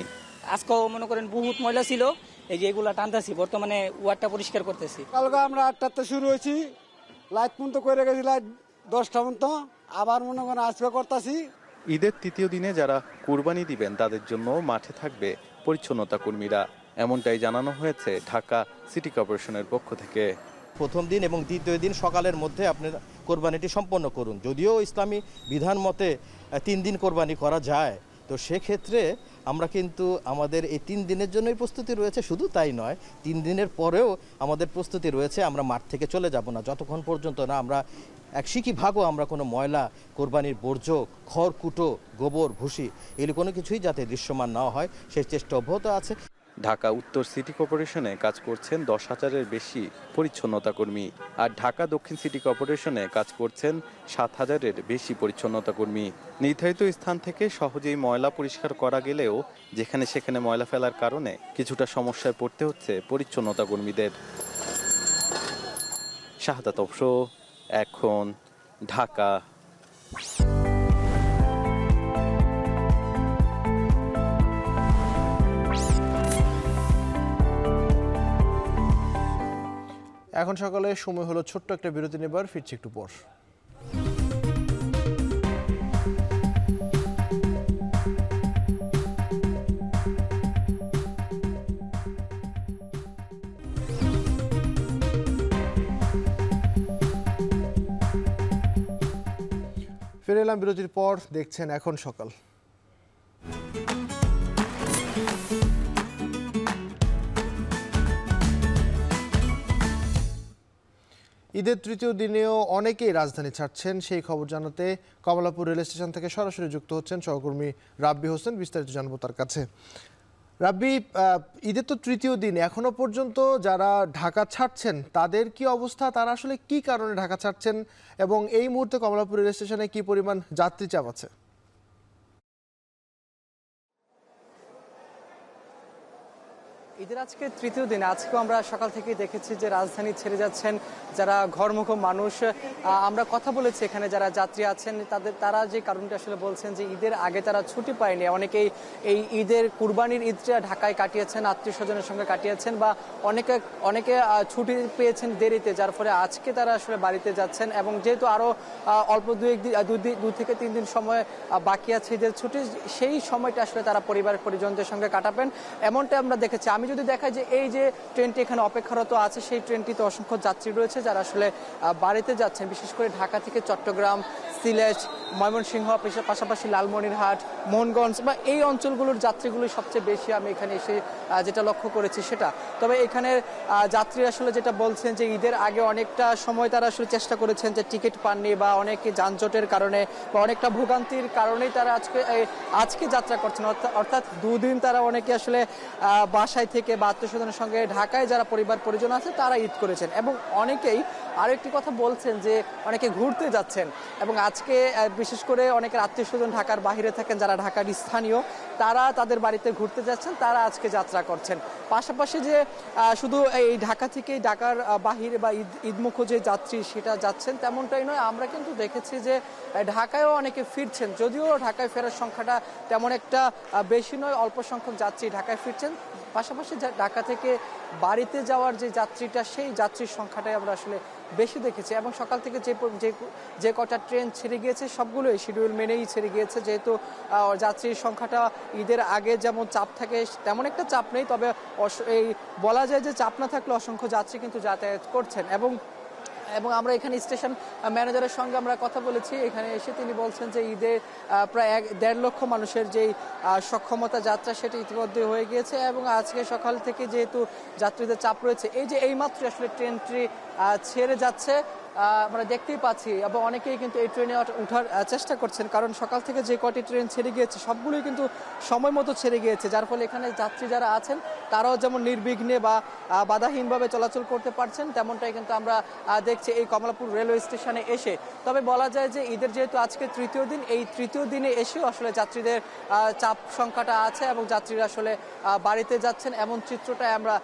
আজকেও মনে করেন বহুত ময়লা ছিল, এই যে এগুলা টানতেছি, বর্তমানে ওয়ার্ডটা পরিষ্কার করতেছি। কালকে আমরা 8টাতে শুরু হয়েছি, লাইট পর্যন্ত করে গেছি, লাইট 10টা পর্যন্ত, আবার মনে করেন আজকে করতেছি। ঈদের তৃতীয় দিনে যারা কুরবানি দিবেন তাদের জন্য মাঠে থাকবে পরিচ্ছন্নতা কর্মীরা, এমনটাই জানানো হয়েছে ঢাকা সিটি কর্পোরেশনের পক্ষ থেকে। প্রথম দিন এবং দ্বিতীয় দিন সকালের মধ্যে আপনি কোরবানিটি সম্পন্ন করুন। যদিও ইসলামী বিধান মতে 3 দিন কোরবানি করা যায়, তো সেক্ষেত্রে আমরা কিন্তু আমাদের এই 3 দিনের জন্যই প্রস্তুতি রয়েছে। শুধু তাই নয়, 3 দিনের পরেও আমাদের প্রস্তুতি রয়েছে, আমরা মাঠ থেকে চলে যাব না যতক্ষণ পর্যন্ত না আমরা এক সিকি ভাগও আমরা কোনো ময়লা, কোরবানির বর্জ্য, খড়কুটো, গোবর, ভুসি এগুলো কোনো কিছুই যাতে দৃশ্যমান না হয় সেই চেষ্টা অব্যাহত আছে। ঢাকা উত্তর সিটি কর্পোরেশনে কাজ করছেন 10,000-এর বেশি পরিচ্ছন্নতা কর্মী, আর ঢাকা দক্ষিণ সিটি কর্পোরেশনে কাজ করছেন 7,000-এর বেশি পরিচ্ছন্নতা কর্মী। নির্ধারিত স্থান থেকে সহজেই ময়লা পরিষ্কার করা গেলেও যেখানে সেখানে ময়লা ফেলার কারণে কিছুটা সমস্যায় পড়তে হচ্ছে পরিচ্ছন্নতা কর্মীদের। শাহাদাত অফরো, এখন, ঢাকা। এখন সকালে সময় হলো ছোট্ট একটা বিরতি নেবার, ফিরছি একটু পর। ফিরে এলাম বিরতির পর, দেখছেন এখন সকাল। ঈদের তৃতীয় দিনেও অনেকেই রাজধানী ছাড়ছেন, সেই খবর জানাতে কমলাপুর রেল স্টেশন থেকে সরাসরি যুক্ত হচ্ছেন সহকর্মী রাব্বি হোসেন। বিস্তারিত জানবো তার কাছে। রাব্বি, ঈদের তো তৃতীয় দিন, এখনো পর্যন্ত যারা ঢাকা ছাড়ছেন তাদের কি অবস্থা, তারা আসলে কি কারণে ঢাকা ছাড়ছেন এবং এই মুহূর্তে কমলাপুর রেল স্টেশনে কি পরিমাণ যাত্রী চাপ আছে? ঈদের আজকে তৃতীয় দিন, আজকেও আমরা সকাল থেকেই দেখেছি যে রাজধানী ছেড়ে যাচ্ছেন যারা ঘরমুখো মানুষ। আমরা কথা বলেছি এখানে যারা যাত্রী আছেন তারা যে কারণটা আসলে বলছেন যে ঈদের আগে তারা ছুটি পায়নি, অনেকেই এই ঈদের কুরবানির ঈদটা ঢাকায় কাটিয়েছেন, আত্মীয় স্বজনের সঙ্গে কাটিয়েছেন, বা অনেকে ছুটি পেয়েছেন দেরিতে, যার ফলে আজকে তারা আসলে বাড়িতে যাচ্ছেন। এবং যেহেতু আরও অল্প 2 থেকে 3 দিন সময় বাকি আছে ঈদের ছুটি, সেই সময়টা আসলে তারা পরিবার পরিজনদের সঙ্গে কাটাবেন, এমনটা আমরা দেখেছি। আমি যদি দেখাই যে এই যে ট্রেনটি এখানে অপেক্ষারত আছে, সেই ট্রেনটিতে অসংখ্য যাত্রী রয়েছে যারা আসলে বাড়িতে যাচ্ছেন, বিশেষ করে ঢাকা থেকে চট্টগ্রাম, সিলেট, ময়মনসিংহ, পাশাপাশি লালমনিরহাট, মোহনগঞ্জ বা এই অঞ্চলগুলোর যাত্রীগুলো সবচেয়ে বেশি আমি এখানে এসে যেটা লক্ষ্য করেছি সেটা। তবে এখানের যাত্রী আসলে যেটা বলছেন যে ঈদের আগে অনেকটা সময় তারা আসলে চেষ্টা করেছেন যে টিকিট পাননি, বা অনেকে যানজটের কারণে বা অনেকটা ভোগান্তির কারণেই তারা আজকে যাত্রা করছেন। অর্থাৎ 2 দিন তারা অনেকে আসলে বাসায় থেকে বা আত্মীয়স্বজনের সঙ্গে ঢাকায় যারা পরিবার পরিজন আছে তারা ঈদ করেছেন। এবং অনেকেই আরও একটি কথা বলছেন যে অনেকে ঘুরতে যাচ্ছেন, এবং আজকে বিশেষ করে অনেকের আত্মীয়স্বজন ঢাকার বাইরে থাকেন, যারা ঢাকার স্থানীয় তারা তাদের বাড়িতে ঘুরতে যাচ্ছেন, তারা আজকে যাত্রা করছেন। পাশাপাশি যে শুধু এই ঢাকা থেকেই ঢাকার বাহিরে বা ঈদমুখো যে যাত্রী সেটা যাচ্ছেন তেমনটাই নয়, আমরা কিন্তু দেখেছি যে ঢাকায়ও অনেকে ফিরছেন, যদিও ঢাকায় ফেরার সংখ্যাটা তেমন একটা বেশি নয়, অল্প সংখ্যক যাত্রী ঢাকায় ফিরছেন। পাশাপাশি ঢাকা থেকে বাড়িতে যাওয়ার যে যাত্রীটা, সেই যাত্রীর সংখ্যাটাই আমরা আসলে বেশি দেখেছি। এবং সকাল থেকে যে কটা ট্রেন ছেড়ে গিয়েছে সবগুলোই শিডিউল মেনেই ছেড়ে গিয়েছে, যেহেতু যাত্রীর সংখ্যাটা ঈদের আগে যেমন চাপ থাকে তেমন একটা চাপ নেই, তবে এই বলা যায় যে চাপ না থাকলে অসংখ্য যাত্রী কিন্তু যাতায়াত করছেন। এবং আমরা এখানে স্টেশন ম্যানেজারের সঙ্গে আমরা কথা বলেছি, এখানে এসে তিনি বলছেন যে ঈদে প্রায় 1.5 লক্ষ মানুষের যেই সক্ষমতা যাত্রা সেটা ইতিমধ্যে হয়ে গিয়েছে। এবং আজকে সকাল থেকে যেহেতু যাত্রীদের চাপ রয়েছে, এই যে এইমাত্র আসলে ট্রেনটি ছেড়ে যাচ্ছে আমরা দেখতেই পাচ্ছি, এবং অনেকেই কিন্তু এই ট্রেনে ওঠার চেষ্টা করছেন, কারণ সকাল থেকে যে কটি ট্রেন ছেড়ে গিয়েছে সবগুলোই কিন্তু সময় মতো ছেড়ে গিয়েছে, যার ফলে এখানে যাত্রী যারা আছেন তারাও যেমন নির্বিঘ্নে বা বাধাহীনভাবে চলাচল করতে পারছেন, তেমনটাই কিন্তু আমরা দেখছি এই কমলাপুর রেলওয়ে স্টেশনে এসে। তবে বলা যায় যে ঈদের যেহেতু আজকে তৃতীয় দিন, এই তৃতীয় দিনে এসেও আসলে যাত্রীদের চাপ সংখ্যাটা আছে এবং যাত্রীরা আসলে বাড়িতে যাচ্ছেন, এমন চিত্রটাই আমরা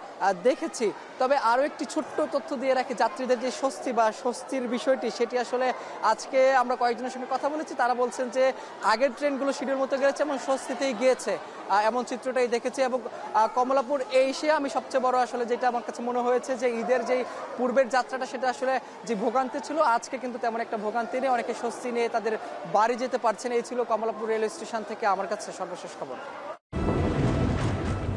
দেখেছি। তবে আরও একটি ছোট্ট তথ্য দিয়ে রাখি, যাত্রীদের যে স্বস্তি বা স্বস্তির বিষয়টি সেটি আসলে আজকে আমরা কয়েকজনের সঙ্গে কথা বলেছি, তারা বলছেন যে আগের ট্রেনগুলো শিডিউল মতো গেছে এবং স্বস্তিতেই গিয়েছে, এমন চিত্রটাই দেখেছে। এবং কমলাপুর এসে আমি সবচেয়ে বড় আসলে যেটা আমার কাছে মনে হয়েছে যে ঈদের যেই পূর্বের যাত্রাটা সেটা আসলে যে ভোগান্তি ছিল, আজকে কিন্তু তেমন একটা ভোগান্তি নেই, অনেকে স্বস্তি নিয়ে তাদের বাড়ি যেতে পারছেন। এই ছিল কমলাপুর রেলওয়ে স্টেশন থেকে আমার কাছে সর্বশেষ খবর।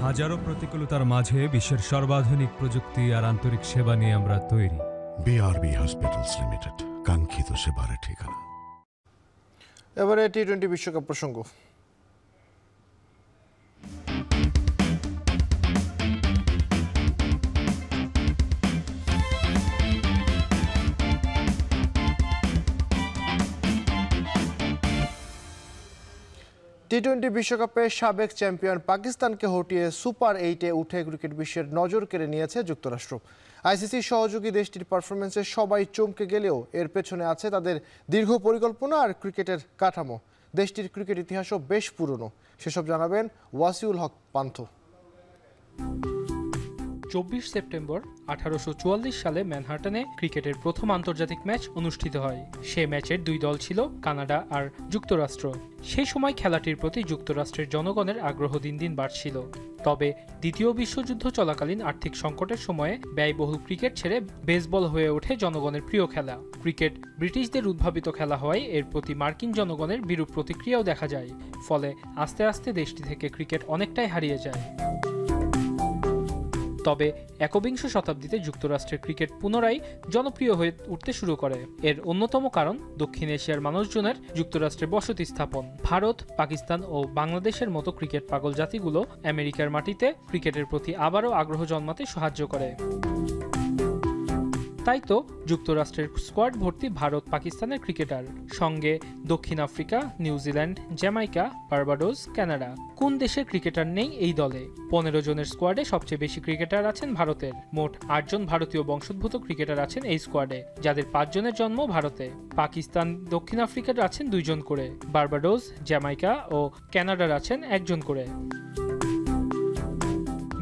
হাজারো প্রতিকূলতার মাঝে বিশ্বের সর্বাধুনিক প্রযুক্তি আর আন্তরিক সেবা নিয়ে আমরা তৈরি। BRB হসপিটালস লিমিটেড, কাঙ্ক্ষিত সেবার ঠিকানা। এবারে টি-20 বিশ্বকাপ প্রসঙ্গ। টি-20 বিশ্বকাপে সাবেক চ্যাম্পিয়ন পাকিস্তানকে হটিয়ে সুপার 8-এ উঠে ক্রিকেট বিশ্বের নজর কেড়ে নিয়েছে যুক্তরাষ্ট্র। আইসিসি সহযোগী দেশটির পারফরমেন্সে সবাই চমকে গেলেও এর পেছনে আছে তাদের দীর্ঘ পরিকল্পনা আর ক্রিকেটের কাঠামো। দেশটির ক্রিকেট ইতিহাসও বেশ পুরনো, সেসব জানাবেন ওয়াসিউল হক পান্থ। 24 সেপ্টেম্বর 1844 সালে ম্যানহাটনে ক্রিকেটের প্রথম আন্তর্জাতিক ম্যাচ অনুষ্ঠিত হয়। সে ম্যাচের দুই দল ছিল কানাডা আর যুক্তরাষ্ট্র। সেই সময় খেলাটির প্রতি যুক্তরাষ্ট্রের জনগণের আগ্রহ দিন দিন বাড়ছিল। তবে দ্বিতীয় বিশ্বযুদ্ধ চলাকালীন আর্থিক সংকটের সময়ে ব্যয়বহুল ক্রিকেট ছেড়ে বেসবল হয়ে ওঠে জনগণের প্রিয় খেলা। ক্রিকেট ব্রিটিশদের উদ্ভাবিত খেলা হওয়ায় এর প্রতি মার্কিন জনগণের বিরূপ প্রতিক্রিয়াও দেখা যায়। ফলে আস্তে আস্তে দেশটি থেকে ক্রিকেট অনেকটাই হারিয়ে যায়। তবে একবিংশ শতাব্দীতে যুক্তরাষ্ট্রের ক্রিকেট পুনরায় জনপ্রিয় হয়ে উঠতে শুরু করে। এর অন্যতম কারণ দক্ষিণ এশিয়ার মানুষজনের যুক্তরাষ্ট্রে বসতি স্থাপন। ভারত, পাকিস্তান ও বাংলাদেশের মতো ক্রিকেট পাগল জাতিগুলো আমেরিকার মাটিতে ক্রিকেটের প্রতি আবারও আগ্রহ জন্মাতে সাহায্য করে। তাই তো যুক্তরাষ্ট্রের স্কোয়াড ভর্তি ভারত, পাকিস্তানের ক্রিকেটার, সঙ্গে দক্ষিণ Africa, New Zealand, Jamaica, Barbados, Canada. কোন দেশের ক্রিকেটার নেই এই দলে? 15 জনের স্কোয়াডে সবচেয়ে বেশি ক্রিকেটার আছেন ভারতের। মোট 8 জন ভারতীয় বংশোদ্ভূত ক্রিকেটার আছেন এই স্কোয়াডে, যাদের 5 জনের জন্ম ভারতে। পাকিস্তান, দক্ষিণ আফ্রিকার আছেন 2 জন করে, বার্বাডোস, জ্যামাইকা ও কানাডার আছেন 1 জন করে।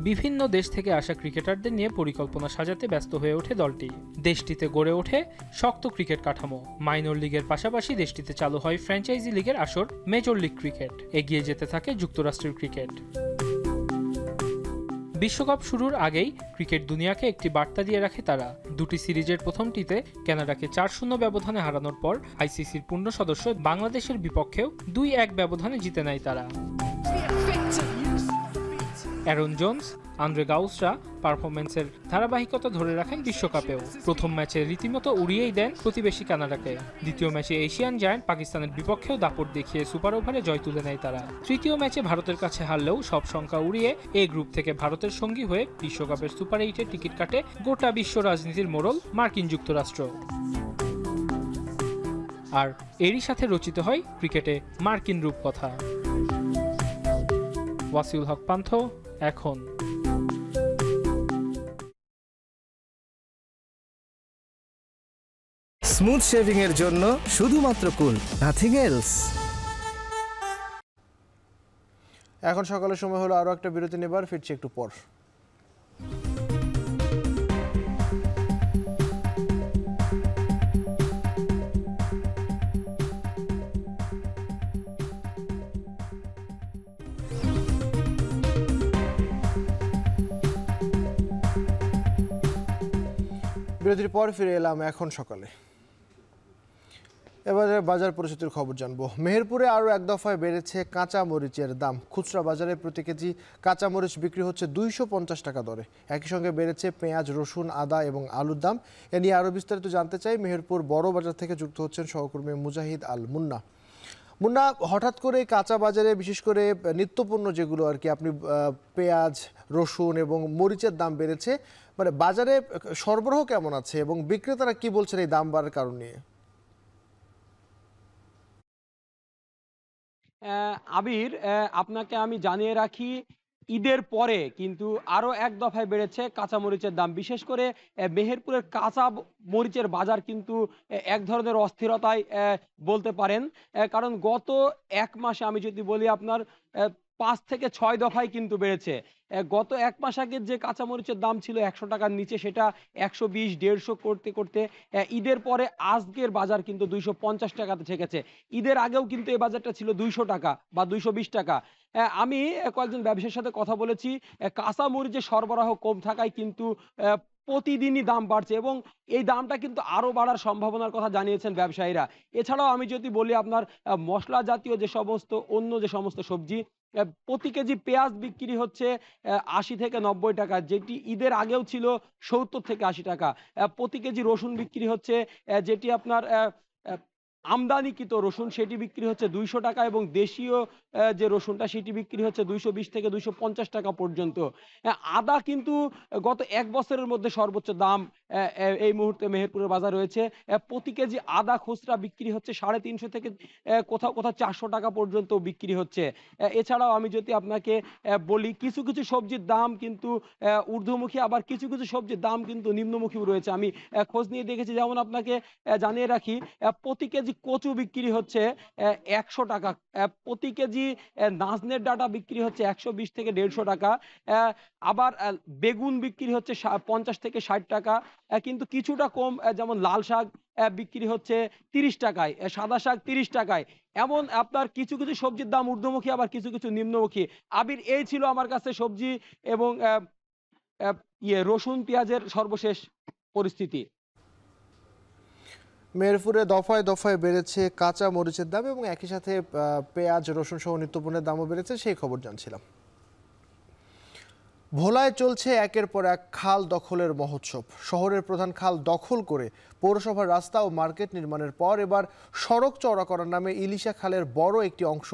বিভিন্ন দেশ থেকে আসা ক্রিকেটারদের নিয়ে পরিকল্পনা সাজাতে ব্যস্ত হয়ে ওঠে দলটি। দেশটিতে গড়ে ওঠে শক্ত ক্রিকেট কাঠামো। মাইনর লিগের পাশাপাশি দেশটিতে চালু হয় ফ্র্যাঞ্চাইজি লিগের আসর মেজর লিগ ক্রিকেট। এগিয়ে যেতে থাকে যুক্তরাষ্ট্রের ক্রিকেট। বিশ্বকাপ শুরুর আগেই ক্রিকেট দুনিয়াকে একটি বার্তা দিয়ে রাখে তারা। 2টি সিরিজের প্রথমটিতে কানাডাকে 4-0 ব্যবধানে হারানোর পর আইসিসির পূর্ণ সদস্য বাংলাদেশের বিপক্ষেও 2-1 ব্যবধানে জিতে নেয় তারা। অ্যারন জোন্স, আন্দ্রে গাউসরা পারফরম্যান্সের ধারাবাহিকতা ধরে রাখেন বিশ্বকাপেও। প্রথম ম্যাচে রীতিমতো উড়িয়েই দেন প্রতিবেশী কানাডাকে। দ্বিতীয় ম্যাচে এশিয়ান জায়ান্ট পাকিস্তানের বিপক্ষেও দাপট দেখিয়ে সুপার ওভারে জয় তুলে নেয় তারা। তৃতীয় ম্যাচে ভারতের কাছে হারলেও সব সংখ্যা উড়িয়ে এ গ্রুপ থেকে ভারতের সঙ্গী হয়ে বিশ্বকাপের সুপার 8-এর টিকিট কাটে গোটা বিশ্ব রাজনীতির মোড়ল মার্কিন যুক্তরাষ্ট্র। আর এরই সাথে রচিত হয় ক্রিকেটে মার্কিন রূপকথা। ওয়াসিউল হক পান্থ, এখন। স্মুথ শেভিং এর জন্য শুধুমাত্র কুল, নাথিং এলস। এখন সকালের সময় হলো আরো একটা বিরতি নেবার, ফিরছি একটু পর। বিরতির পর ফিরে এলাম এখন সকালে। এবারে বাজার পরিস্থিতির খবর জানবো। মেহেরপুরে আরও এক দফায় বেড়েছে কাঁচা মরিচের দাম। খুচরা বাজারে প্রতি কেজি কাঁচা মরিচ বিক্রি হচ্ছে 250 টাকা দরে। একই সঙ্গে বেড়েছে পেঁয়াজ, রসুন, আদা এবং আলুর দাম। এ নিয়ে আরও বিস্তারিত জানতে চাই। মেহেরপুর বড় বাজার থেকে যুক্ত হচ্ছেন সহকর্মী মুজাহিদ আল মুন্না। মুন্না, হঠাৎ করে কাঁচা বাজারে বিশেষ করে নিত্যপণ্য যেগুলো আর কি, আপনি পেঁয়াজ, রসুন এবং মরিচের দাম বেড়েছে, মানে বাজারে সরবরাহ কেমন আছে এবং বিক্রেতারা কি বলছেন এই দাম বাড়ার কারণ নিয়ে? আবির, আপনাকে আমি জানিয়ে রাখি, ঈদের পরে কিন্তু আরো এক দফায় বেড়েছে কাঁচামরিচের দাম। বিশেষ করে মেহেরপুরের কাঁচা মরিচের বাজার কিন্তু এক ধরনের অস্থিরতায় বলতে পারেন। কারণ গত এক মাসে আমি যদি বলি, আপনার 5 থেকে 6 দফায় কিন্তু বেড়েছে। গত 1 মাস আগে যে কাঁচামরিচের দাম ছিল 100 টাকার নিচে, সেটা 120, 150 করতে করতে ঈদের পরে আজকের বাজার কিন্তু 250 টাকাতে ঠেকেছে। ঈদের আগেও কিন্তু এই বাজারটা ছিল 200 টাকা বা 220 টাকা। আমি কয়েকজন ব্যবসায়ীর সাথে কথা বলেছি, কাঁচামরিচের সরবরাহ কম থাকায় কিন্তু প্রতিদিনই দাম বাড়ছে এবং এই দামটা কিন্তু আরও বাড়ার সম্ভাবনার কথা জানিয়েছেন ব্যবসায়ীরা। এছাড়াও আমি যদি বলি, আপনার মশলা জাতীয় যে সমস্ত সবজি, প্রতি কেজি পেঁয়াজ বিক্রি হচ্ছে 80 থেকে 90 টাকা, যেটি ঈদের আগেও ছিল 70 থেকে 80 টাকা। প্রতি কেজি রসুন বিক্রি হচ্ছে, যেটি আপনার আমদানিকৃত রসুন, সেটি বিক্রি হচ্ছে 200 টাকা এবং দেশীয় যে রসুনটা সেটি বিক্রি হচ্ছে 220 থেকে 250 টাকা পর্যন্ত। আদা কিন্তু গত 1 বছরের মধ্যে সর্বোচ্চ দাম এই মুহূর্তে মেহেরপুরের বাজার রয়েছে। প্রতি কেজি আদা খুচরা বিক্রি হচ্ছে 350 থেকে কোথাও 400 টাকা পর্যন্ত বিক্রি হচ্ছে। এছাড়াও আমি যদি আপনাকে বলি, কিছু কিছু সবজির দাম কিন্তু ঊর্ধ্বমুখী, আবার কিছু কিছু সবজির দাম কিন্তু নিম্নমুখীও রয়েছে। আমি খোঁজ নিয়ে দেখেছি, যেমন আপনাকে জানিয়ে রাখি, প্রতি কেজি কচু বিক্রি হচ্ছে 100 টাকা, প্রতি কেজি নাজনের ডাটা বিক্রি হচ্ছে 120 থেকে 150 টাকা, আবার বেগুন বিক্রি হচ্ছে 50 থেকে 60 টাকা। কিন্তু কিছুটা কম, যেমন লাল শাক বিক্রি হচ্ছে 30 টাকায়, সাদা শাক 30 টাকায়। এমন আপনার কিছু কিছু সবজির দাম ঊর্ধ্বমুখী, আবার কিছু কিছু নিম্নমুখী। আবির, এই ছিল আমার কাছে সবজি এবং রসুন পেঁয়াজের সর্বশেষ পরিস্থিতি। মেহেরপুরে দফায় দফায় বেড়েছে কাঁচা মরিচের দাম এবং একই সাথে পেঁয়াজ, রসুন সহ নিত্যপণ্যের দামও বেড়েছে, সেই খবর জানছিলাম। ভোলায় চলছে একের পর এক খাল দখলের মহোৎসব। শহরের প্রধান খাল দখল করে পৌরসভার রাস্তা ও মার্কেট নির্মাণের পর এবার সড়ক চওড়া করার নামে ইলিশা খালের বড় একটি অংশ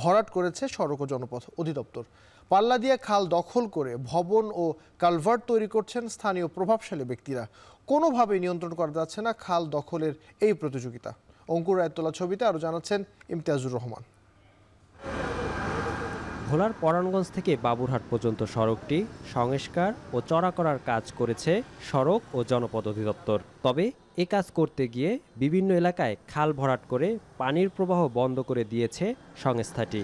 ভরাট করেছে সড়ক ও জনপথ অধিদপ্তর। পাল্লা দিয়ে খাল দখল করে ভবন ও কালভার্ট তৈরি করছেন স্থানীয় প্রভাবশালী ব্যক্তিরা। কোনোভাবেই নিয়ন্ত্রণ করা যাচ্ছে না খাল দখলের এই প্রতিযোগিতা। অঙ্কুর রায়ের তোলা ছবিতে আরও জানাচ্ছেন ইমতিয়াজুর রহমান। ভোলার পরাণগঞ্জ থেকে বাবুরহাট পর্যন্ত সড়কটি সংস্কার ও চড়া করার কাজ করেছে সড়ক ও জনপথ অধিদপ্তর। তবে এ কাজ করতে গিয়ে বিভিন্ন এলাকায় খাল ভরাট করে পানির প্রবাহ বন্ধ করে দিয়েছে সংস্থাটি।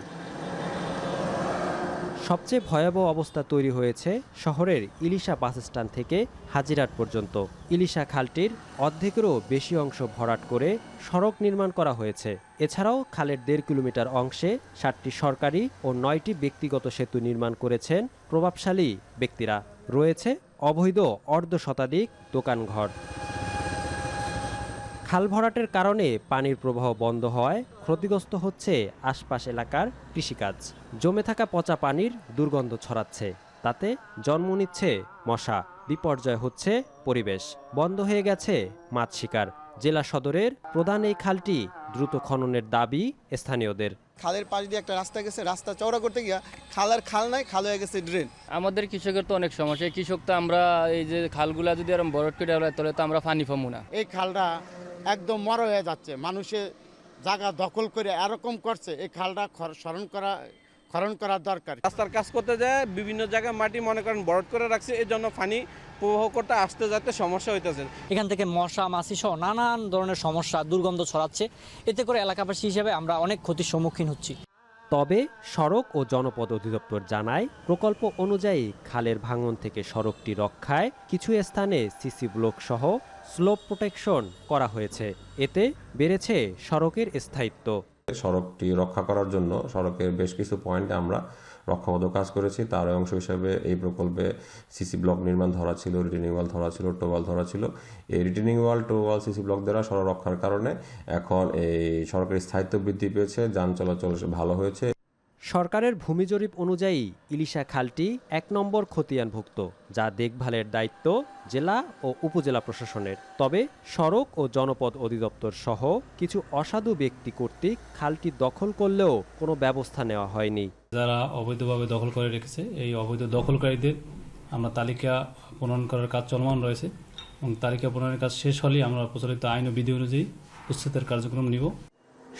সবচেয়ে ভয়াবহ অবস্থা তৈরি হয়েছে শহরের ইলিশা বাসস্ট্যান্ড থেকে হাজিরহাট পর্যন্ত। ইলিশা খালটির অর্ধেকেরও বেশি অংশ ভরাট করে সড়ক নির্মাণ করা হয়েছে। এছাড়াও খালের 1.5 কিলোমিটার অংশে 7টি সরকারি ও 9টি ব্যক্তিগত সেতু নির্মাণ করেছেন প্রভাবশালী ব্যক্তিরা। রয়েছে অবৈধ অর্ধশতাধিক দোকানঘর। খাল ভরাটের কারণে পানির প্রবাহ বন্ধ হওয়ায় ক্ষতিগ্রস্ত হচ্ছে আশপাশ এলাকার কৃষিকাজ। জমে থাকা পচা পানির দুর্গন্ধ ছড়াচ্ছে, তাতে জন্ম নিচ্ছে মশা। বিপর্যয় হচ্ছে পরিবেশ। বন্ধ হয়ে গেছে মাছ শিকার। জেলা সদরের প্রধান এই খালটি দ্রুত খননের দাবি স্থানীয়দের। খালের পাশ দিয়ে একটা রাস্তা গেছে, রাস্তা চওড়া করতে গিয়া খাল নাই, খাল হয়ে গেছে ড্রেন। আমাদের কৃষকের তো অনেক সমস্যা। কৃষক তো আমরা এই যে খালগুলা যদি আরো বড় করে দেওয়া হয় তাহলে তো আমরা পানি পাবো না। এই খালটা একদম মর হয়ে যাচ্ছে, মানুষের জায়গা দখল করে এরকম করছে। এই খালটা খনন করা দরকার। রাস্তার কাজ করতে যায় বিভিন্ন জায়গায় মাটি মনে করেন বরট করে রাখছে, এই জন্য পানি প্রবাহ করতে আসতে যাতে সমস্যা হইতেছে। এখান থেকে মশা মাছি সহ নানান ধরনের সমস্যা, দুর্গন্ধ ছড়াচ্ছে। এতে করে এলাকাবাসী হিসেবে আমরা অনেক ক্ষতির সম্মুখীন হচ্ছি। তবে সড়ক ও জনপথ অধিদপ্তর জানায়, প্রকল্প অনুযায়ী খালের ভাঙন থেকে সড়কটি রক্ষায় কিছু স্থানে সিসি ব্লক সহ স্লোপ প্রোটেকশন করা হয়েছে। এতে বেড়েছে সড়কের স্থায়িত্ব। সড়কটি রক্ষা করার জন্য সড়কের বেশ কিছু পয়েন্টে আমরা রক্ষাবোধক কাজ করেছি। তার অংশ হিসেবে এই প্রকল্পে সিসি ব্লক নির্মাণ ধরা ছিল, রিটেনিং ওয়াল ধরা ছিল, টোওয়াল ধরা ছিল। এই রিটেনিং ওয়াল, টোওয়াল, সিসি ব্লক দ্বারা সড়ক রক্ষার কারণে এখন এই সড়কের স্থায়িত্ব বৃদ্ধি পেয়েছে, যান চলাচল ভালো হয়েছে। সরকারের ভূমি জরিপ অনুযায়ী ইলিশা খালটি 1 নম্বর খতিয়ানভুক্ত, যা দেখভালের দায়িত্ব জেলা ও উপজেলা প্রশাসনের। তবে সড়ক ও জনপথ অধিদপ্তর সহ কিছু অসাধু ব্যক্তি কর্তৃক খালটি দখল করলেও কোনো ব্যবস্থা নেওয়া হয়নি। যারা অবৈধভাবে দখল করে রেখেছে, এই অবৈধ দখলকারীদের আমরা তালিকা প্রণয়ন করার কাজ চলমান রয়েছে এবং তালিকা প্রণয়নের কাজ শেষ হলেই আমরা প্রচলিত আইন ও বিধি অনুযায়ী উচ্ছেদের কার্যক্রম নিব।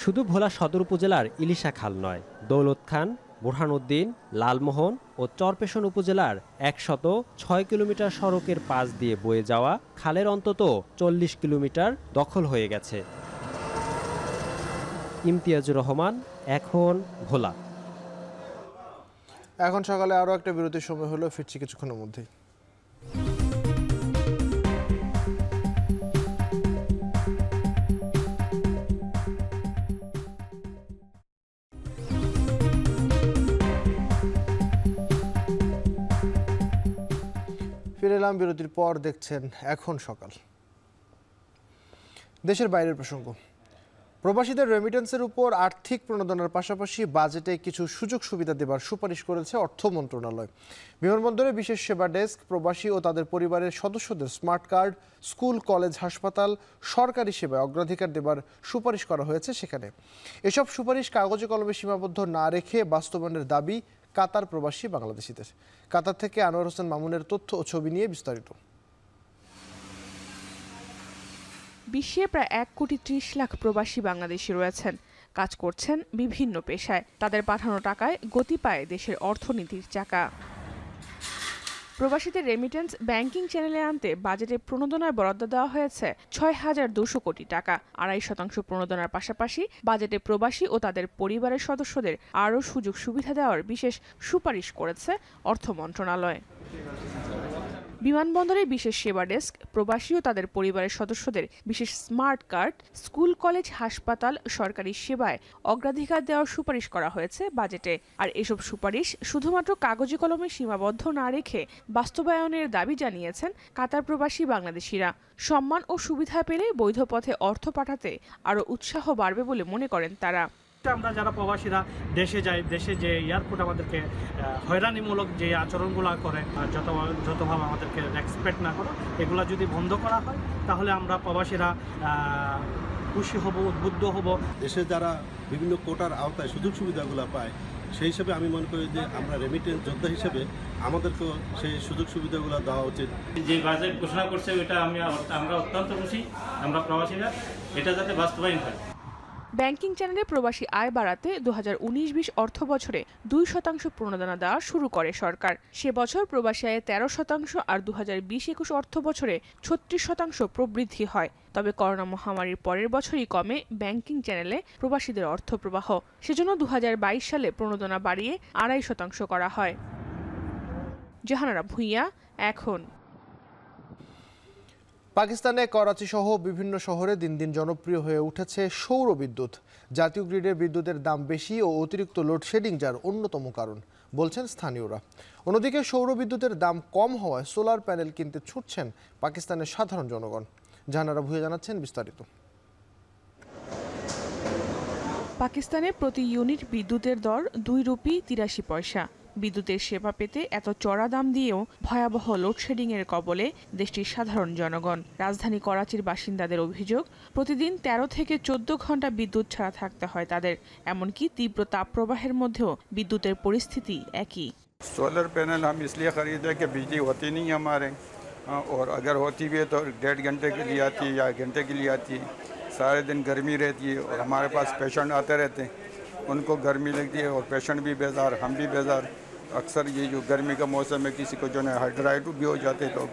শুধু ভোলা সদর উপজেলার ইলিশা খাল নয়, দৌলত খান, বুরহানুদ্দিন, লালমোহন ও চরপেশন উপজেলার 106 কিলোমিটার সড়কের পাশ দিয়ে বয়ে যাওয়া খালের অন্তত 40 কিলোমিটার দখল হয়ে গেছে। ইমতিয়াজুর রহমান, এখন ভোলা। এখন সকালে আরও একটা বিরতির সময় হলো, ফিরছি কিছুক্ষণের মধ্যেই। ফিরে এলাম বিরতির পর, দেখছেন এখন সকাল। দেশের বাইরের প্রসঙ্গ। প্রবাসীদের রেমিটেন্সের উপর আর্থিক প্রণোদনার পাশাপাশি বাজেটে কিছু সুযোগ সুবিধা দেবার সুপারিশ করেছে অর্থ মন্ত্রণালয়। বিমানবন্দরে বিশেষ সেবা ডেস্ক, প্রবাসী ও তাদের পরিবারের সদস্যদের স্মার্ট কার্ড, স্কুল, কলেজ, হাসপাতাল, সরকারি সেবায় অগ্রাধিকার দেবার সুপারিশ করা হয়েছে সেখানে। এসব সুপারিশ কাগজে কলমে সীমাবদ্ধ না রেখে বাস্তবায়নের দাবি কাতার প্রবাসী বাংলাদেশিদের। কাতার থেকে আনোয়ার হোসেন মামুনের তথ্য ও ছবি নিয়ে বিস্তারিত। বিশ্বে প্রায় 1,30,00,000 প্রবাসী বাংলাদেশি রয়েছেন, কাজ করছেন বিভিন্ন পেশায়। তাদের পাঠানো টাকায় গতি পায় দেশের অর্থনীতির চাকা। প্রবাসীদের রেমিটেন্স ব্যাংকিং চ্যানেলে আনতে বাজেটে প্রণোদনার বরাদ্দ দেওয়া হয়েছে 6,200 কোটি টাকা। 2.5% প্রণোদনার পাশাপাশি বাজেটে প্রবাসী ও তাদের পরিবারের সদস্যদের আরও সুযোগ সুবিধা দেওয়ার বিশেষ সুপারিশ করেছে অর্থ মন্ত্রণালয়। বিমানবন্দরে বিশেষ সেবা ডেস্ক, প্রবাসী ও তাদের পরিবারের সদস্যদের বিশেষ স্মার্ট কার্ড, স্কুল, কলেজ, হাসপাতাল, সরকারি সেবায় অগ্রাধিকার দেওয়ার সুপারিশ করা হয়েছে বাজেটে। আর এসব সুপারিশ শুধুমাত্র কাগজে কলমে সীমাবদ্ধ না রেখে বাস্তবায়নের দাবি জানিয়েছেন কাতার প্রবাসী বাংলাদেশিরা। সম্মান ও সুবিধা পেলে বৈধ পথে অর্থ পাঠাতে আরও উৎসাহ বাড়বে বলে মনে করেন তারা। আমরা যারা প্রবাসীরা দেশে যাই, দেশে যে এয়ারপোর্ট আমাদেরকে হয়রানিমূলক যে আচরণগুলো করে, যতভাবে আমাদেরকে রেসপেক্ট না করে, এগুলো যদি বন্ধ করা হয় তাহলে আমরা প্রবাসীরা খুশি হব, উদ্বুদ্ধ হব। দেশে যারা বিভিন্ন কোটার আওতায় সুযোগ সুবিধাগুলো পায়, সেই হিসাবে আমি মনে করি যে আমরা রেমিটেন্স যোদ্ধা হিসেবে আমাদেরকেও সেই সুযোগ সুবিধাগুলো দেওয়া উচিত। যে বাজেট ঘোষণা করছে ওইটা আমরা অত্যন্ত খুশি, আমরা প্রবাসীরা, এটা যাতে বাস্তবায়ন হয়। ব্যাংকিং চ্যানেলে প্রবাসী আয় বাড়াতে 2019-20 অর্থ বছরে 2% প্রণোদনা দেওয়া শুরু করে সরকার। সে বছর প্রবাসী আয়ে 13% আর 2020-21 অর্থ বছরে 36% প্রবৃদ্ধি হয়। তবে করোনা মহামারীর পরের বছরই কমে ব্যাংকিং চ্যানেলে প্রবাসীদের অর্থ প্রবাহ। সেজন্য 2022 সালে প্রণোদনা বাড়িয়ে 2.5% করা হয়। জাহানারা ভুঁইয়া, এখন। পাকিস্তানে করাচি সহ বিভিন্ন শহরে দিন দিন জনপ্রিয় হয়ে উঠেছে সৌর বিদ্যুৎ। জাতীয় গ্রিডের বিদ্যুতের দাম বেশি ও অতিরিক্ত লোডশেডিং যার অন্যতম কারণ বলছেন স্থানীয়রা। অন্যদিকে সৌর বিদ্যুতের দাম কম হওয়ায় সোলার প্যানেল কিনতে ছুটছেন পাকিস্তানের সাধারণ জনগণ। জাহানারা ভুঁইয়া জানাচ্ছেন বিস্তারিত। পাকিস্তানে প্রতি ইউনিট বিদ্যুতের দর 2 রুপি 83 পয়সা। বিদ্যুতের সেবা পেতে এত চড়া দাম দিয়েও ভয়াবহ লোডশেডিংয়ের কবলে দেশটির সাধারণ জনগণ। রাজধানী করাচির বাসিন্দাদের অভিযোগ, প্রতিদিন 13 থেকে 14 ঘন্টা বিদ্যুৎ ছাড়া থাকতে হয় তাদের। এমনকি তীব্র তাপপ্রবাহের মধ্যেও বিদ্যুতের পরিস্থিতি একই। सोलर पैनल हम इसलिए ख़रीदे कि बिजली होती नहीं हमारे, और अगर होती भी है तो 1.5 घंटे के लिए आती है या घंटे के लिए आती है। सारे दिन गर्मी रहती है और हमारे पास पेशेंट आते रहते हैं, उनको गर्मी लगती है और पेशेंट भी बेजार, हम भी बेजार। अक्सर ये जो गर्मी का मौसम है किसी को जो है हाइड्राइट भी हो जाते लोग।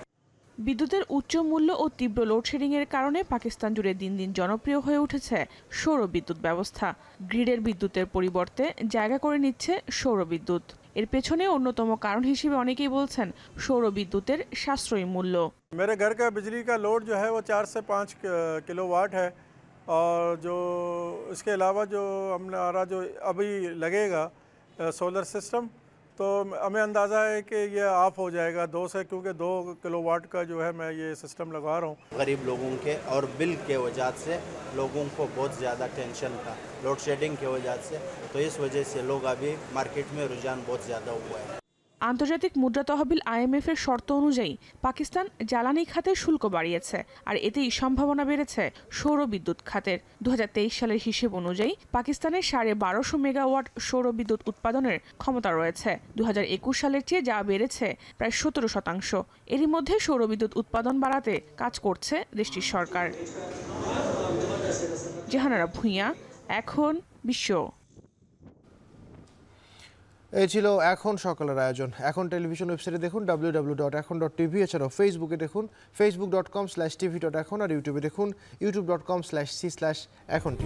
বিদ্যুতের উচ্চ মূল্য ও তীব্র লোডশেডিংয়ের কারণে পাকিস্তান জুড়ে দিন দিন জনপ্রিয় হয়ে উঠেছে সৌর বিদ্যুৎ ব্যবস্থা। গ্রিডের বিদ্যুতের পরিবর্তে জায়গা করে নিচ্ছে সৌর বিদ্যুৎ। এর পেছনে অন্যতম কারণ হিসেবে অনেকেই বলছেন সৌর বিদ্যুতের সাশ্রয়ী মূল্য। मेरे घर का बिजली का लोड जो है वो 4 से 5 किलोवाट है, और जो इसके अलावा जो हमारा जो अभी लगेगा सोलर सिस्टम, तो हमें अंदाज़ा है कि ये ऑफ हो जाएगा 2 से, क्योंकि 2 किलोवाट का जो है मैं ये सिस्टम लगा रहा हूँ। गरीब लोगों के और बिल के वजह से लोगों को बहुत ज़्यादा टेंशन था, लोड शेडिंग के वजह से, तो इस वजह से लोग अभी मार्केट में रुझान बहुत ज़्यादा हुआ है। আন্তর্জাতিক মুদ্রা তহবিল IMF এর শর্ত অনুযায়ী পাকিস্তান জ্বালানি খাতে শুল্ক বাড়িয়েছে, আর এতেই সম্ভাবনা বেড়েছে সৌর বিদ্যুৎ খাতের। 2023 সালের হিসেব অনুযায়ী পাকিস্তানের 1250 মেগাওয়াট সৌর বিদ্যুৎ উৎপাদনের ক্ষমতা রয়েছে। 2021 সালের চেয়ে যা বেড়েছে প্রায় 17%। এরই মধ্যে সৌর বিদ্যুৎ উৎপাদন বাড়াতে কাজ করছে দেশটির সরকার। জাহানারা ভুঁইয়া, এখন, বিশ্ব। এই ছিল এখন সকালের আয়োজন। এখন টেলিভিশন ওয়েবসাইটে দেখুন www.ekon.tv, এছাড়াও ফেসবুকে দেখুন facebook.com/tv.ekon, আর ইউটিউবে দেখুন youtube.com/c/ekontv।